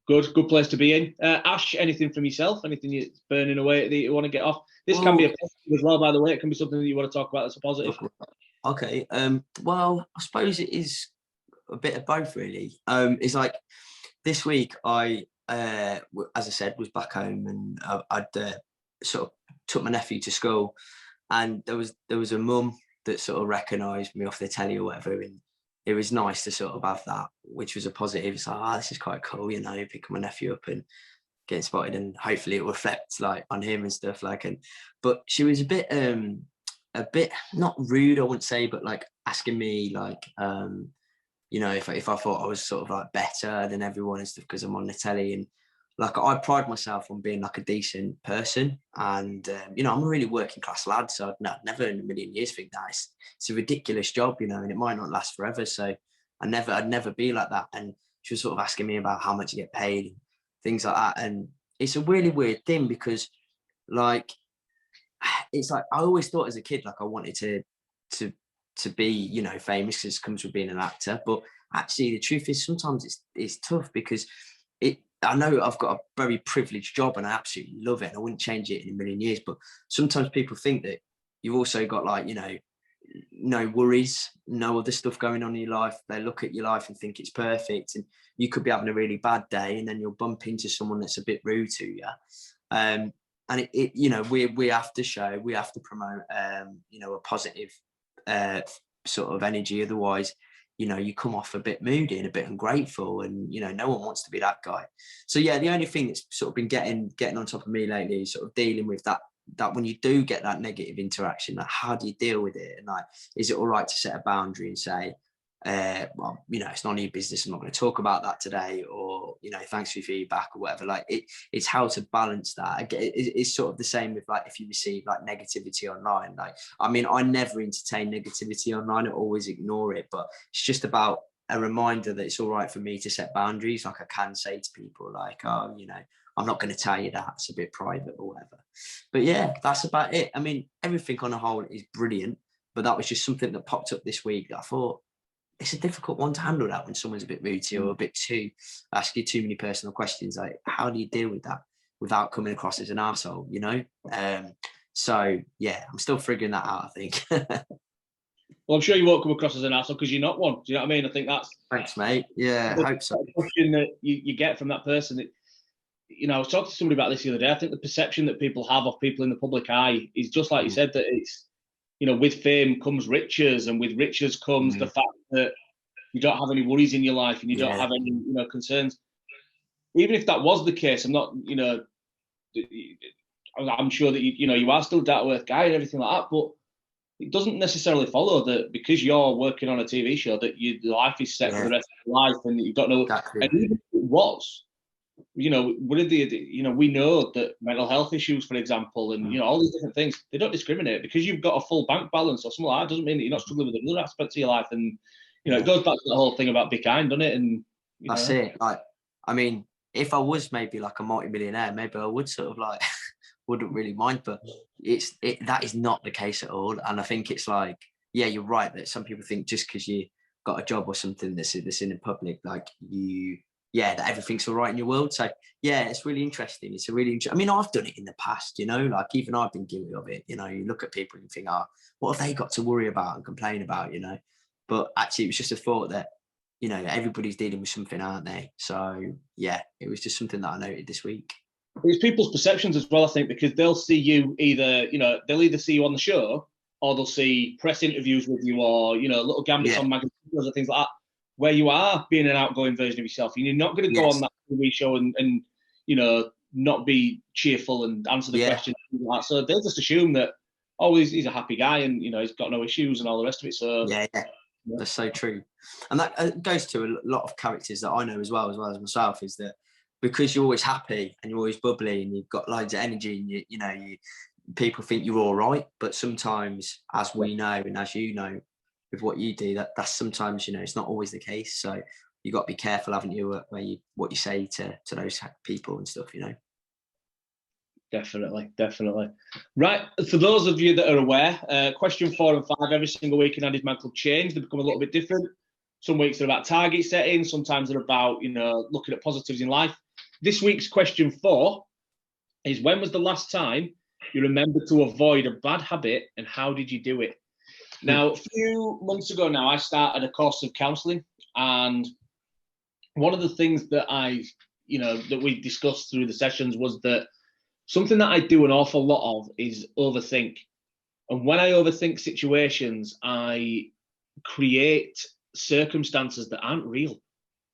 Good place to be in. Ash, anything from yourself? Anything you're burning away that you want to get off? This can be a positive as well, by the way. It can be something that you want to talk about that's a positive. Okay. Well, I suppose it is a bit of both, really. It's like this week I, as I said, was back home, and I'd sort of took my nephew to school, and there was a mum that sort of recognised me off the telly or whatever, and it was nice to sort of have that, which was a positive. It's like, this is quite cool, picking my nephew up and getting spotted, and hopefully it will reflect like on him and stuff like. And but she was a bit not rude, I wouldn't say, but like asking me like if I thought I was sort of like better than everyone and stuff because I'm on the telly. And like I pride myself on being like a decent person, and I'm a really working class lad, so I'd never in a million years think that it's a ridiculous job, and it might not last forever. So I'd never be like that. And she was sort of asking me about how much you get paid and things like that. And it's a really weird thing because, like, it's like I always thought as a kid, like I wanted to be, you know, famous because it comes with being an actor. But actually, the truth is sometimes it's tough because I know I've got a very privileged job and I absolutely love it. And I wouldn't change it in a million years. But sometimes people think that you've also got, like, you know, no worries, no other stuff going on in your life. They look at your life and think it's perfect, and you could be having a really bad day, and then you'll bump into someone that's a bit rude to you. And it you know, we have to promote, you know, a positive sort of energy. Otherwise, you know, you come off a bit moody and a bit ungrateful, and, you know, no one wants to be that guy. So yeah, the only thing that's sort of been getting on top of me lately is sort of dealing with that when you do get that negative interaction, like, how do you deal with it? And, like, is it all right to set a boundary and say, well, you know, it's none of your business, I'm not going to talk about that today, or, you know, thanks for your feedback or whatever. Like, it's how to balance that. It's sort of the same with, like, if you receive, like, negativity online. Like, I mean, I never entertain negativity online, I always ignore it, but it's just about a reminder that it's all right for me to set boundaries. Like, I can say to people, like, oh, you know, I'm not going to tell you that, it's a bit private or whatever. But yeah, that's about it. I mean, everything on a whole is brilliant, but that was just something that popped up this week that I thought, it's a difficult one to handle, that when someone's a bit rude to you or a bit too, ask you too many personal questions. Like, how do you deal with that without coming across as an arsehole, you know? So yeah, I'm still figuring that out, I think. Well, I'm sure you won't come across as an arsehole because you're not one. Do you know what I mean? I think that's... Thanks, mate. Yeah, I hope so. The question that you get from that person, that, you know, I was talking to somebody about this the other day. I think the perception that people have of people in the public eye is just like you said, that it's, you know, with fame comes riches, and with riches comes the fact that you don't have any worries in your life and you don't have any, you know, concerns. Even if that was the case, I'm not, you know, I'm sure that, you know, you are still a down-to-earth guy and everything like that, but it doesn't necessarily follow that because you're working on a TV show that your life is set for the rest of your life, and that you've got no... Exactly. And even if it was, you know, we know that mental health issues, for example, and, you know, all these different things, they don't discriminate. Because you've got a full bank balance or something like that, doesn't mean that you're not struggling with another aspect of your life. And, you know, it goes back to the whole thing about be kind, doesn't it? And that's it. Like, I mean, if I was maybe like a multi-millionaire, maybe I would sort of like wouldn't really mind, but that is not the case at all. And I think it's like, yeah, you're right that some people think just because you got a job or something that's in the public, like that everything's all right in your world. So yeah, it's really interesting. It's a really I mean, I've done it in the past, you know, like even I've been guilty of it. You know, you look at people and think, oh, what have they got to worry about and complain about, you know? But actually it was just a thought that, you know, everybody's dealing with something, aren't they? So yeah, it was just something that I noted this week. It's people's perceptions as well, I think, because they'll see you they'll either see you on the show, or they'll see press interviews with you, or, you know, little gambits on magazines or things like that, where you are being an outgoing version of yourself. And you're not going to go on that TV show and, you know, not be cheerful and answer the questions. Like that. So they'll just assume that, oh, he's a happy guy and, you know, he's got no issues and all the rest of it. So yeah. That's so true. And that goes to a lot of characters that I know as well as myself, is that because you're always happy and you're always bubbly and you've got loads of energy and you know, people think you're all right. But sometimes, as we know, and as you know, with what you do, that's sometimes, you know, it's not always the case. So you got to be careful, haven't you, what you say to those people and stuff, you know. Definitely. Right, for those of you that are aware, question 4 and 5 every single week in Andy's Man Club change. They become a little bit different. Some weeks they're about target setting. Sometimes they're about, you know, looking at positives in life. This week's question 4 is, when was the last time you remember to avoid a bad habit, and how did you do it? Now, a few months ago now, I started a course of counselling, and one of the things that that we discussed through the sessions was that something that I do an awful lot of is overthink. And when I overthink situations, I create circumstances that aren't real.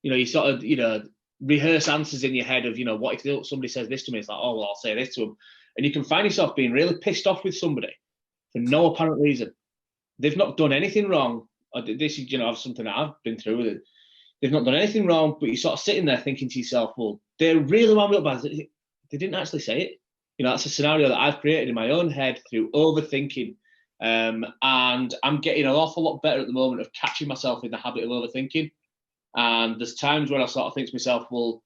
You know, you sort of, you know, rehearse answers in your head of, you know, what if somebody says this to me? It's like, oh, well, I'll say this to them. And you can find yourself being really pissed off with somebody for no apparent reason. They've not done anything wrong. This is, you know, something that I've been through with it. They've not done anything wrong, but you're sort of sitting there thinking to yourself, well, they really wound me up bad. They didn't actually say it. You know, that's a scenario that I've created in my own head through overthinking. And I'm getting an awful lot better at the moment of catching myself in the habit of overthinking. And there's times where I sort of think to myself, well,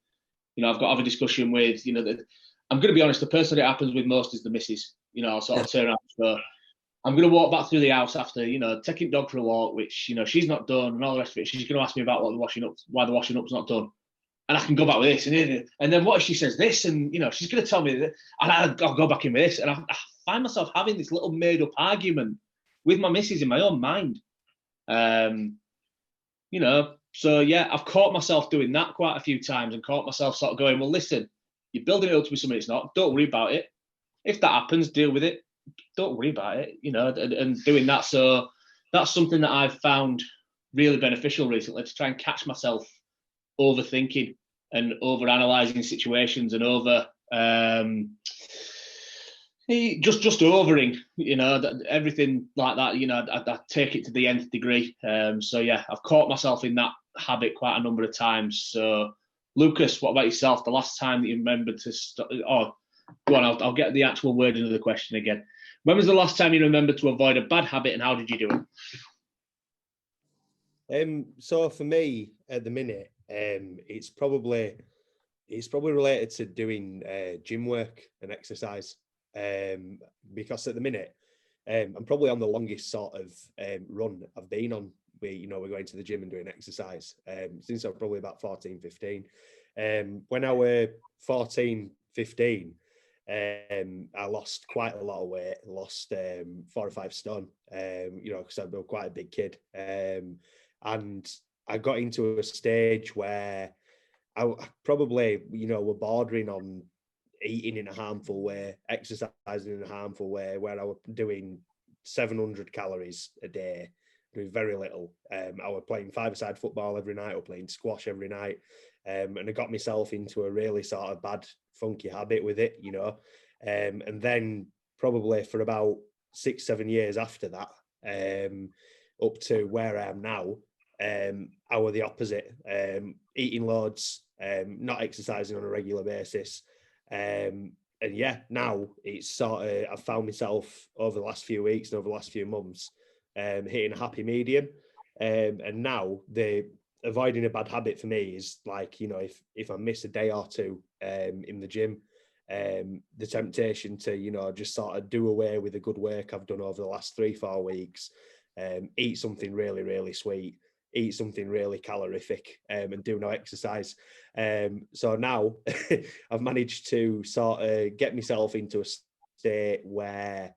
I've got to have a discussion with, I'm going to be honest, the person it happens with most is the missus. I'll sort of turn around to her. I'm going to walk back through the house after, taking dog for a walk, which, she's not done, and all the rest of it. She's going to ask me about why the washing up's not done. And I can go back with this. And then what if she says this? And, she's going to tell me that. And I'll go back in with this. And I find myself having this little made-up argument with my missus in my own mind. So, yeah, I've caught myself doing that quite a few times and caught myself sort of going, well, listen, you're building it up to be something it's not. Don't worry about it. If that happens, deal with it. Don't worry about it, and doing that. So that's something that I've found really beneficial recently, to try and catch myself overthinking and overanalyzing situations and just overing, everything like that. I take it to the nth degree. So yeah, I've caught myself in that habit quite a number of times. So Lucas, what about yourself? The last time that you remembered to stop? Oh, go on. I'll get the actual wording of the question again. When was the last time you remembered to avoid a bad habit, and how did you do it? So for me at the minute, it's probably related to doing gym work and exercise. Because at the minute, I'm probably on the longest sort of run I've been on. We're going to the gym and doing exercise since I'm probably about 14, 15. When I were 14, 15, I lost quite a lot of weight, lost 4 or 5 stone, because I'm quite a big kid. And I got into a stage where I probably, were bordering on eating in a harmful way, exercising in a harmful way, where I was doing 700 calories a day, doing very little. I was playing 5-a-side football every night, or playing squash every night. And I got myself into a really sort of bad, funky habit with it, and then probably for about 6-7 years after that, up to where I am now, I was the opposite, eating loads, not exercising on a regular basis. And yeah, now it's sort of, I've found myself over the last few weeks and over the last few months, hitting a happy medium. And now avoiding a bad habit for me is like, if I miss a day or two in the gym, the temptation to, just sort of do away with the good work I've done over the last 3-4 weeks, eat something really, really sweet, eat something really calorific, and do no exercise. So now I've managed to sort of get myself into a state where,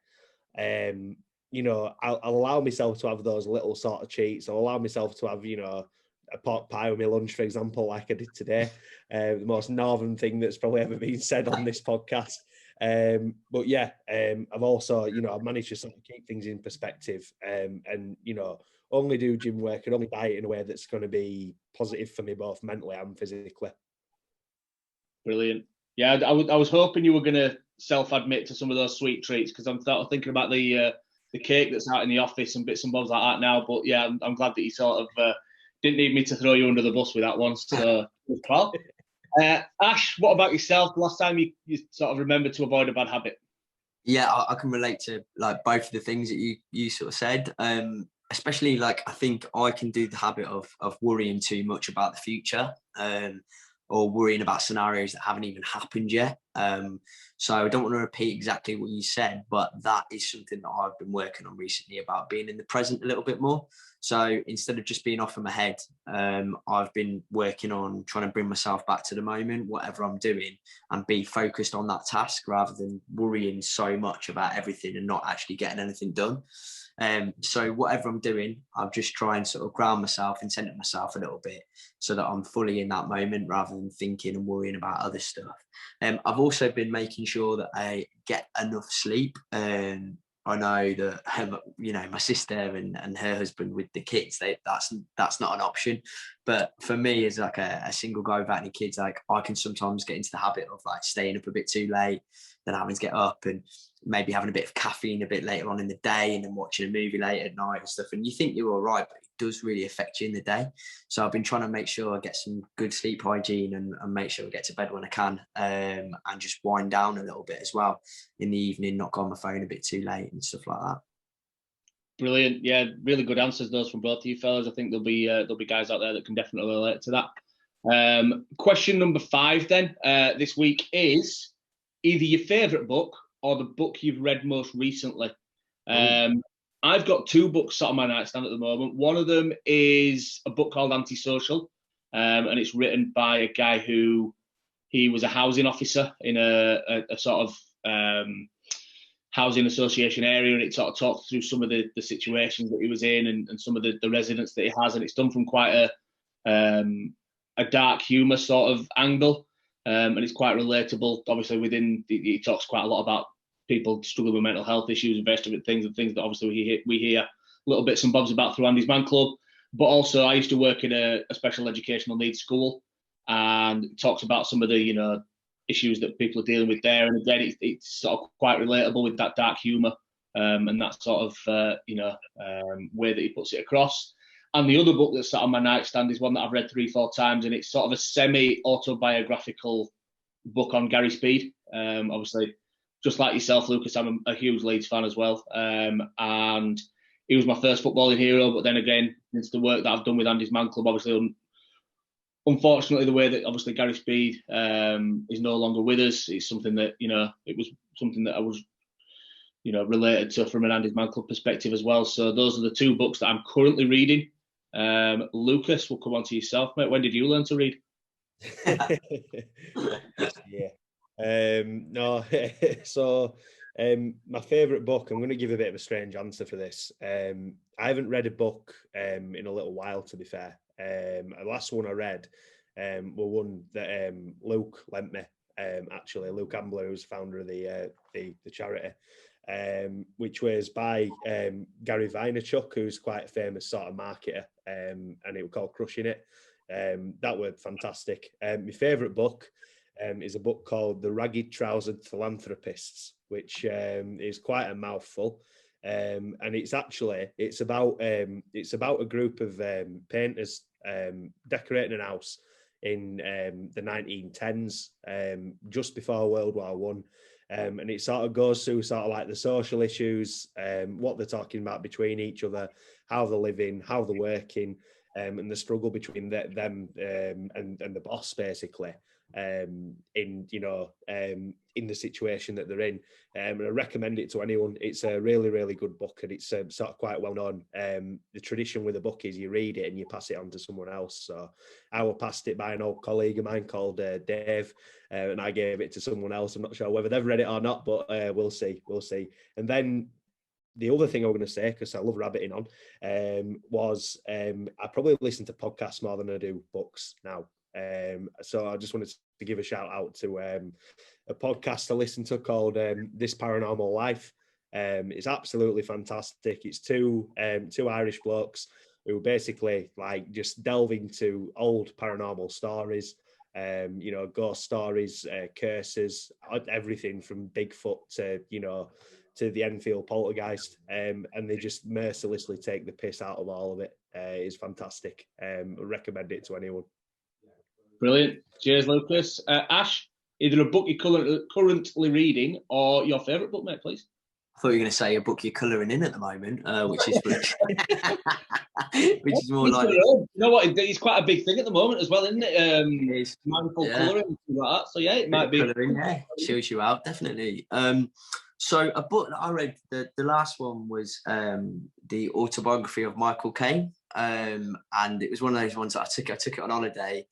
I'll allow myself to have those little sort of cheats. I'll allow myself to have, a pork pie with my lunch, for example, like I did today. The most northern thing that's probably ever been said on this podcast. But yeah, I've also, I've managed to sort of keep things in perspective, and, only do gym work and only diet in a way that's going to be positive for me, both mentally and physically. Brilliant. Yeah, I was hoping you were going to self-admit to some of those sweet treats, because I'm sort of thinking about the cake that's out in the office and bits and bobs like that now. But yeah, I'm glad that you sort of didn't need me to throw you under the bus with that one. So, well, Ash, what about yourself? The last time you sort of remembered to avoid a bad habit? Yeah, I can relate to like both of the things that you sort of said. Especially like, I think I can do the habit of worrying too much about the future, or worrying about scenarios that haven't even happened yet. So I don't want to repeat exactly what you said, but that is something that I've been working on recently, about being in the present a little bit more. So instead of just being off in my head, I've been working on trying to bring myself back to the moment, whatever I'm doing, and be focused on that task rather than worrying so much about everything and not actually getting anything done. So whatever I'm doing, I'll just try and sort of ground myself and center myself a little bit so that I'm fully in that moment rather than thinking and worrying about other stuff. I've also been making sure that I get enough sleep. I know that my sister and her husband with the kids, that's not an option. But for me, as like a single guy without any kids, like I can sometimes get into the habit of like staying up a bit too late, then having to get up and maybe having a bit of caffeine a bit later on in the day, and then watching a movie late at night and stuff. And you think you're all right, but it does really affect you in the day. So I've been trying to make sure I get some good sleep hygiene and make sure I get to bed when I can, and just wind down a little bit as well in the evening, not go on my phone a bit too late and stuff like that. Brilliant. Yeah, really good answers those from both of you fellas. I think there'll be guys out there that can definitely relate to that. Question number 5 then this week is either your favourite book or the book you've read most recently. I've got 2 books sat on my nightstand at the moment. One of them is a book called Antisocial, and it's written by a guy who he was a housing officer in a sort of housing association area, and it sort of talks through some of the situations that he was in and some of the residents that he has, and it's done from quite a dark humour sort of angle, and it's quite relatable. Obviously, he talks quite a lot about people struggling with mental health issues and various different things, and things that obviously we hear little bits and bobs about through Andy's Man Club. But also, I used to work in a special educational needs school, and it talks about some of the issues that people are dealing with there. And again, it's sort of quite relatable with that dark humour and that sort of way that he puts it across. And the other book that's sat on my nightstand is one that I've read 3-4 times, and it's sort of a semi-autobiographical book on Gary Speed. Obviously, just like yourself, Lucas, I'm a huge Leeds fan as well. And he was my first footballing hero, but then again, it's the work that I've done with Andy's Man Club, obviously, unfortunately, the way that obviously Gary Speed is no longer with us, is something that, it was something that I was, related to from an Andy's Man Club perspective as well. So those are the 2 books that I'm currently reading. Lucas, we'll come on to yourself, mate. When did you learn to read? So my favourite book, I'm going to give a bit of a strange answer for this. I haven't read a book in a little while, to be fair. The last one I read were one that Luke lent me. Actually, Luke Ambler, who's founder of the charity, which was by Gary Vaynerchuk, who's quite a famous sort of marketer, and it was called Crushing It. That was fantastic. My favourite book is a book called The Ragged Trousered Philanthropists, which is quite a mouthful. And it's about a group of painters decorating an house in the 1910s, just before World War One. And it sort of goes through sort of like the social issues, what they're talking about between each other, how they're living, how they're working, and the struggle between them and the boss, basically, in the situation that they're in. And I recommend it to anyone. It's a really, really good book, and it's sort of quite well known. The tradition with the book is you read it and you pass it on to someone else. So I was passed it by an old colleague of mine called Dave, and I gave it to someone else. I'm not sure whether they've read it or not, but we'll see. And then the other thing I'm going to say, because I love rabbiting on, was I probably listen to podcasts more than I do books now. So I just wanted to give a shout out to a podcast I listen to called This Paranormal Life. It's absolutely fantastic. It's two Irish blokes who basically like just delve into old paranormal stories, ghost stories, curses, everything from Bigfoot to the Enfield poltergeist, and they just mercilessly take the piss out of all of it. It's fantastic. I recommend it to anyone. Brilliant. Cheers, Lucas. Ash, either a book you're currently reading or your favourite book, mate, please. I thought you were going to say a book you're colouring in at the moment, which is more like... You know what? It's quite a big thing at the moment as well, isn't it? It's mindful colouring and like that. So yeah, it might be colouring. Yeah, shows you out, definitely. So a book that I read, the last one was the autobiography of Michael Caine, and it was one of those ones that I took it on holiday.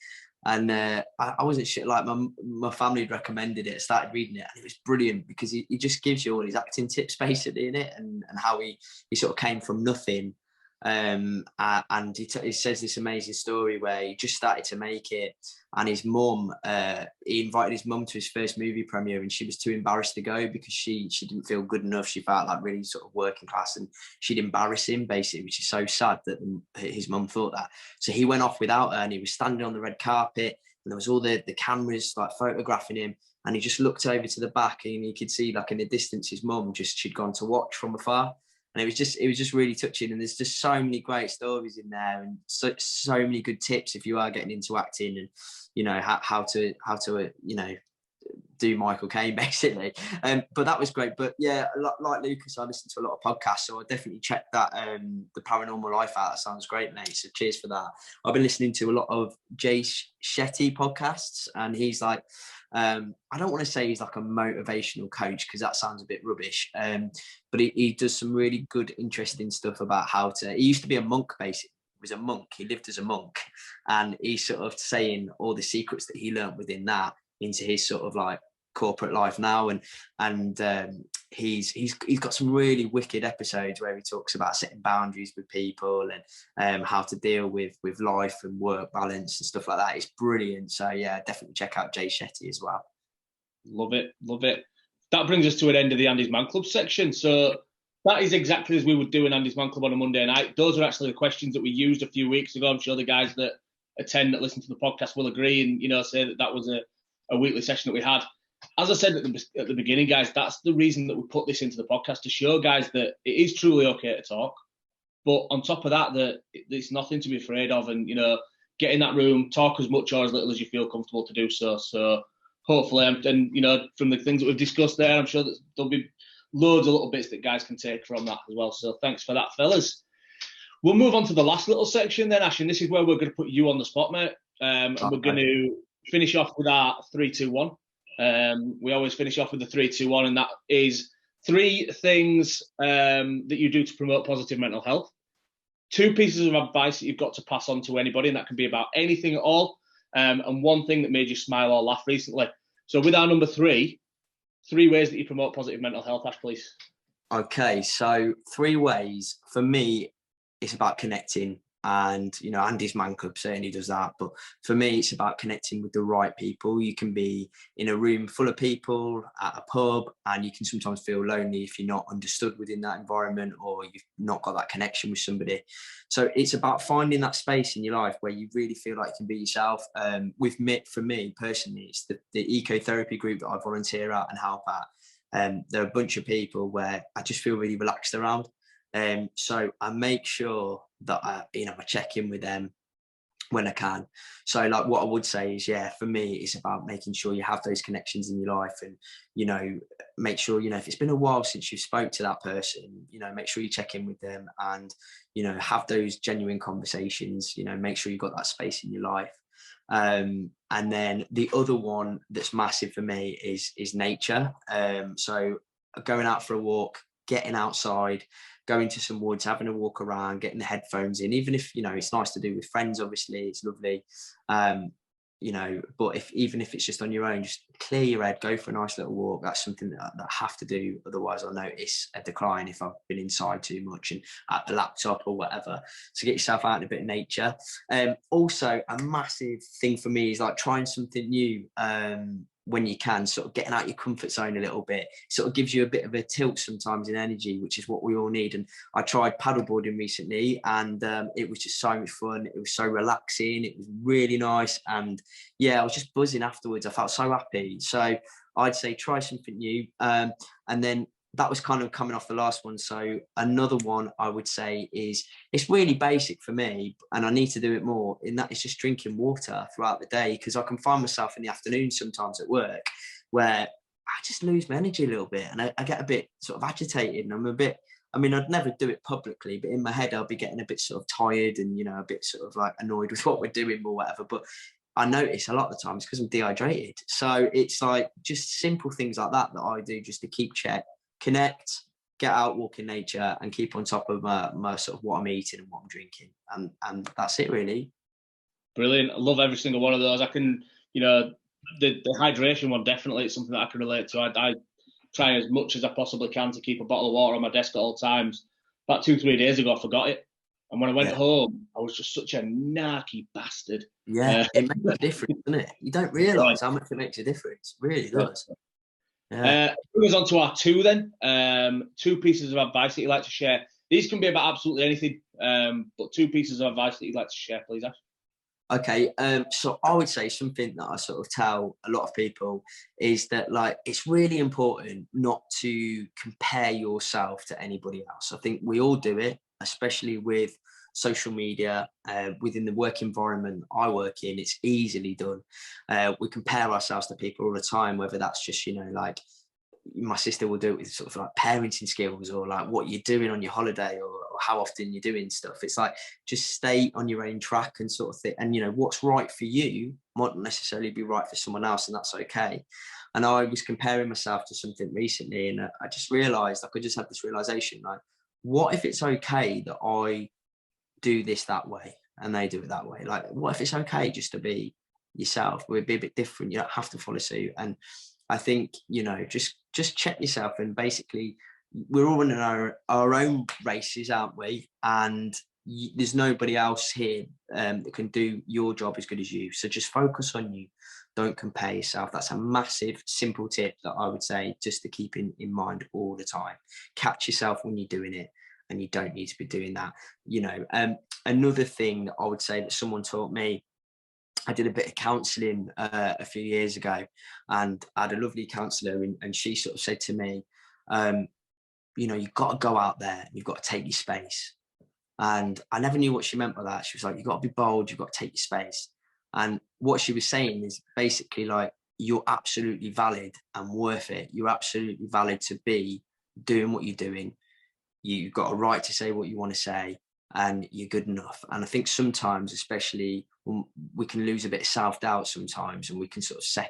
And I wasn't sure, like my family had recommended it. I started reading it, and it was brilliant because he just gives you all his acting tips basically in it, and how he sort of came from nothing. And he says this amazing story where he just started to make it, and his mum, he invited his mum to his first movie premiere, and she was too embarrassed to go because she didn't feel good enough. She felt like really sort of working class, and she'd embarrass him basically, which is so sad that his mum thought that. So he went off without her, and he was standing on the red carpet, and there was all the cameras like photographing him, and he just looked over to the back, and he could see like in the distance his mum she'd gone to watch from afar. And it was just really touching, and there's just so many great stories in there, and so many good tips if you are getting into acting, and how to do Michael Caine basically. But that was great. But yeah, like Lucas, I listen to a lot of podcasts, so I definitely check that the Paranormal Life out. That sounds great, mate. So cheers for that. I've been listening to a lot of Jay Shetty podcasts, and he's like, I don't want to say he's like a motivational coach because that sounds a bit rubbish. But he does some really good, interesting stuff about how to. He used to be a monk, basically. He was a monk. He lived as a monk, and he's sort of saying all the secrets that he learned within that into his sort of like corporate life now, and he's got some really wicked episodes where he talks about setting boundaries with people and how to deal with life and work balance and stuff like that. It's brilliant. So yeah, definitely check out Jay Shetty as well. Love it. That brings us to an end of the Andy's Man Club section. So that is exactly as we would do in Andy's Man Club on a Monday night. Those are actually the questions that we used a few weeks ago. I'm sure the guys that attend, that listen to the podcast, will agree and say that was a weekly session that we had. As I said at the beginning, guys, that's the reason that we put this into the podcast, to show guys that it is truly okay to talk. But on top of that, that it's nothing to be afraid of, and get in that room, talk as much or as little as you feel comfortable to do so. So hopefully, and from the things that we've discussed there, I'm sure that there'll be loads of little bits that guys can take from that as well. So thanks for that, fellas. We'll move on to the last little section then, Ash, and this is where we're going to put you on the spot, mate. And we're going to finish off with our 3, 2, 1. We always finish off with the 3, 2, 1, and that is 3 things that you do to promote positive mental health. 2 pieces of advice that you've got to pass on to anybody, and that can be about anything at all. And 1 thing that made you smile or laugh recently. So with our number 3 ways that you promote positive mental health, Ash, please. Okay, so 3 ways. For me, it's about connecting. And, Andy's Man Club certainly does that. But for me, it's about connecting with the right people. You can be in a room full of people at a pub, and you can sometimes feel lonely if you're not understood within that environment, or you've not got that connection with somebody. So it's about finding that space in your life where you really feel like you can be yourself. For me personally, it's the ecotherapy group that I volunteer at and help at. There are a bunch of people where I just feel really relaxed around. So I make sure that I check in with them when I can. So like what I would say is, for me, it's about making sure you have those connections in your life, and, make sure, if it's been a while since you spoke to that person, make sure you check in with them and, have those genuine conversations, make sure you've got that space in your life. And then the other one that's massive for me is nature. So going out for a walk, getting outside, going to some woods, having a walk around, getting the headphones in, even if, it's nice to do with friends, obviously, it's lovely. But even if it's just on your own, just clear your head, go for a nice little walk. That's something that I have to do. Otherwise, I'll notice a decline if I've been inside too much and at the laptop or whatever. So get yourself out in a bit of nature. Also, a massive thing for me is like trying something new. When you can, sort of getting out your comfort zone a little bit, sort of gives you a bit of a tilt sometimes in energy, which is what we all need. And I tried paddleboarding recently, and it was just so much fun. It was so relaxing. It was really nice. And I was just buzzing afterwards. I felt so happy. So I'd say try something new. And then that was kind of coming off the last one. So another one I would say is, it's really basic for me, and I need to do it more, in that it's just drinking water throughout the day, because I can find myself in the afternoon sometimes at work where I just lose my energy a little bit, and I get a bit sort of agitated, and I'd never do it publicly, but in my head I'll be getting a bit sort of tired and, a bit sort of like annoyed with what we're doing or whatever. But I notice a lot of the time it's because I'm dehydrated. So it's like just simple things like that I do just to keep check. Connect, get out, walk in nature, and keep on top of my sort of what I'm eating and what I'm drinking, and that's it really. Brilliant. I love every single one of those. I can, the hydration one, definitely, it's something that I can relate to. I try as much as I possibly can to keep a bottle of water on my desk at all times. About 2-3 days ago, I forgot it, and when I went home, I was just such a narky bastard. It makes a difference, doesn't it? You don't realise how much it makes a difference. It really does. Bring us on to our 2 then. 2 pieces of advice that you'd like to share. These can be about absolutely anything, but 2 pieces of advice that you'd like to share, please, Ash. Okay, so I would say something that I sort of tell a lot of people is that, like, it's really important not to compare yourself to anybody else. I think we all do it, especially with social media, within the work environment I work in, it's easily done. We compare ourselves to people all the time, whether that's just, you know, like my sister will do it with sort of like parenting skills, or like what you're doing on your holiday, or how often you're doing stuff. It's like, just stay on your own track and sort of thing. And, you know, what's right for you might not necessarily be right for someone else, and that's okay. And I was comparing myself to something recently, and I just realized, like, I just had this realization, like, what if it's okay that I do this that way and they do it that way? Like, what if it's okay just to be yourself? We'd be a bit different. You don't have to follow suit. And I think, you know, just check yourself, and basically we're all running our own races, aren't we? And there's nobody else here that can do your job as good as you. So just focus on you. Don't compare yourself. That's a massive, simple tip that I would say just to keep in mind all the time. Catch yourself when you're doing it, and you don't need to be doing that. You know, another thing that I would say that someone taught me, I did a bit of counselling a few years ago, and I had a lovely counsellor, and she sort of said to me, you know, you've got to go out there and you've got to take your space. And I never knew what she meant by that. She was like, you've got to be bold, you've got to take your space. And what she was saying is basically like, you're absolutely valid and worth it. You're absolutely valid to be doing what you're doing. You've got a right to say what you want to say, and you're good enough. And I think sometimes, especially when we can lose a bit of self-doubt sometimes, and we can sort of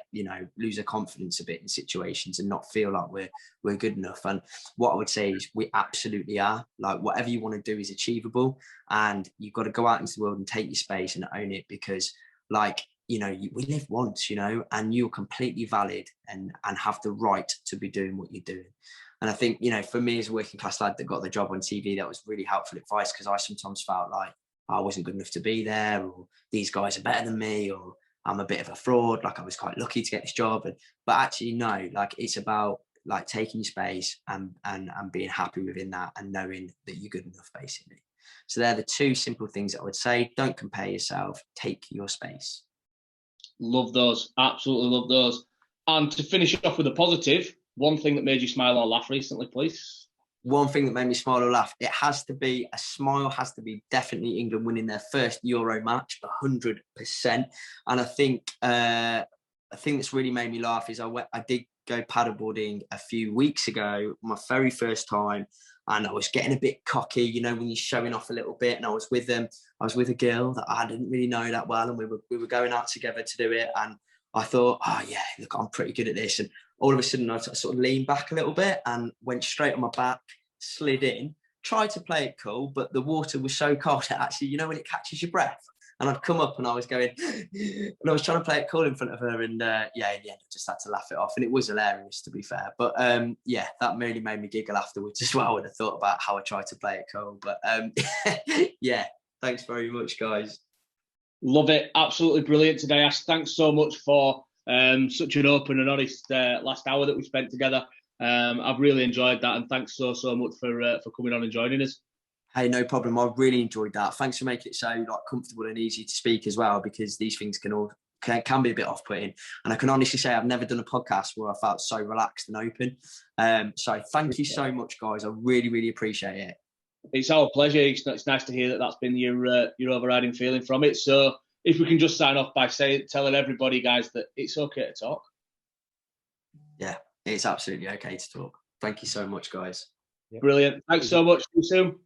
lose our confidence a bit in situations and not feel like we're good enough. And what I would say is we absolutely are. Like, whatever you want to do is achievable, and you've got to go out into the world and take your space and own it, because, like, you know, we live once, you know, and you're completely valid and have the right to be doing what you're doing. And I think, you know, for me as a working class lad that got the job on TV, that was really helpful advice, because I sometimes felt like I wasn't good enough to be there, or these guys are better than me, or I'm a bit of a fraud, like I was quite lucky to get this job. But actually, no, like, it's about like taking your space and being happy within that, and knowing that you're good enough, basically. So they're the two simple things that I would say. Don't compare yourself, take your space. Love those, absolutely love those. And to finish off with a positive, one thing that made you smile or laugh recently, please. One thing that made me smile or laugh, it has to be a smile, has to be definitely England winning their first Euro match, 100%. And I think a thing that's really made me laugh is I did go paddleboarding a few weeks ago, my very first time, and I was getting a bit cocky, you know, when you're showing off a little bit. And I was with a girl that I didn't really know that well, and we were going out together to do it. And I thought, oh yeah, look, I'm pretty good at this. And all of a sudden, I sort of leaned back a little bit and went straight on my back, slid in, tried to play it cool, but the water was so cold that actually, you know, when it catches your breath. And I'd come up and I was going, and I was trying to play it cool in front of her. And yeah, in the end, I just had to laugh it off. And it was hilarious, to be fair. But yeah, that really made me giggle afterwards as well, when I thought about how I tried to play it cool. But yeah, thanks very much, guys. Love it. Absolutely brilliant today, Ash. Thanks so much for such an open and honest last hour that we spent together. I've really enjoyed that, and thanks so much for coming on and joining us. Hey, no problem. I really enjoyed that. Thanks for making it so like comfortable and easy to speak as well, because these things can be a bit off-putting. And I can honestly say I've never done a podcast where I felt so relaxed and open. So thank you so much, guys. I really, really appreciate it. It's our pleasure. It's nice to hear that that's been your overriding feeling from it. So if we can just sign off by telling everybody, guys, that it's okay to talk. Yeah, it's absolutely okay to talk. Thank you so much, guys. Brilliant. Thanks so much. See you soon.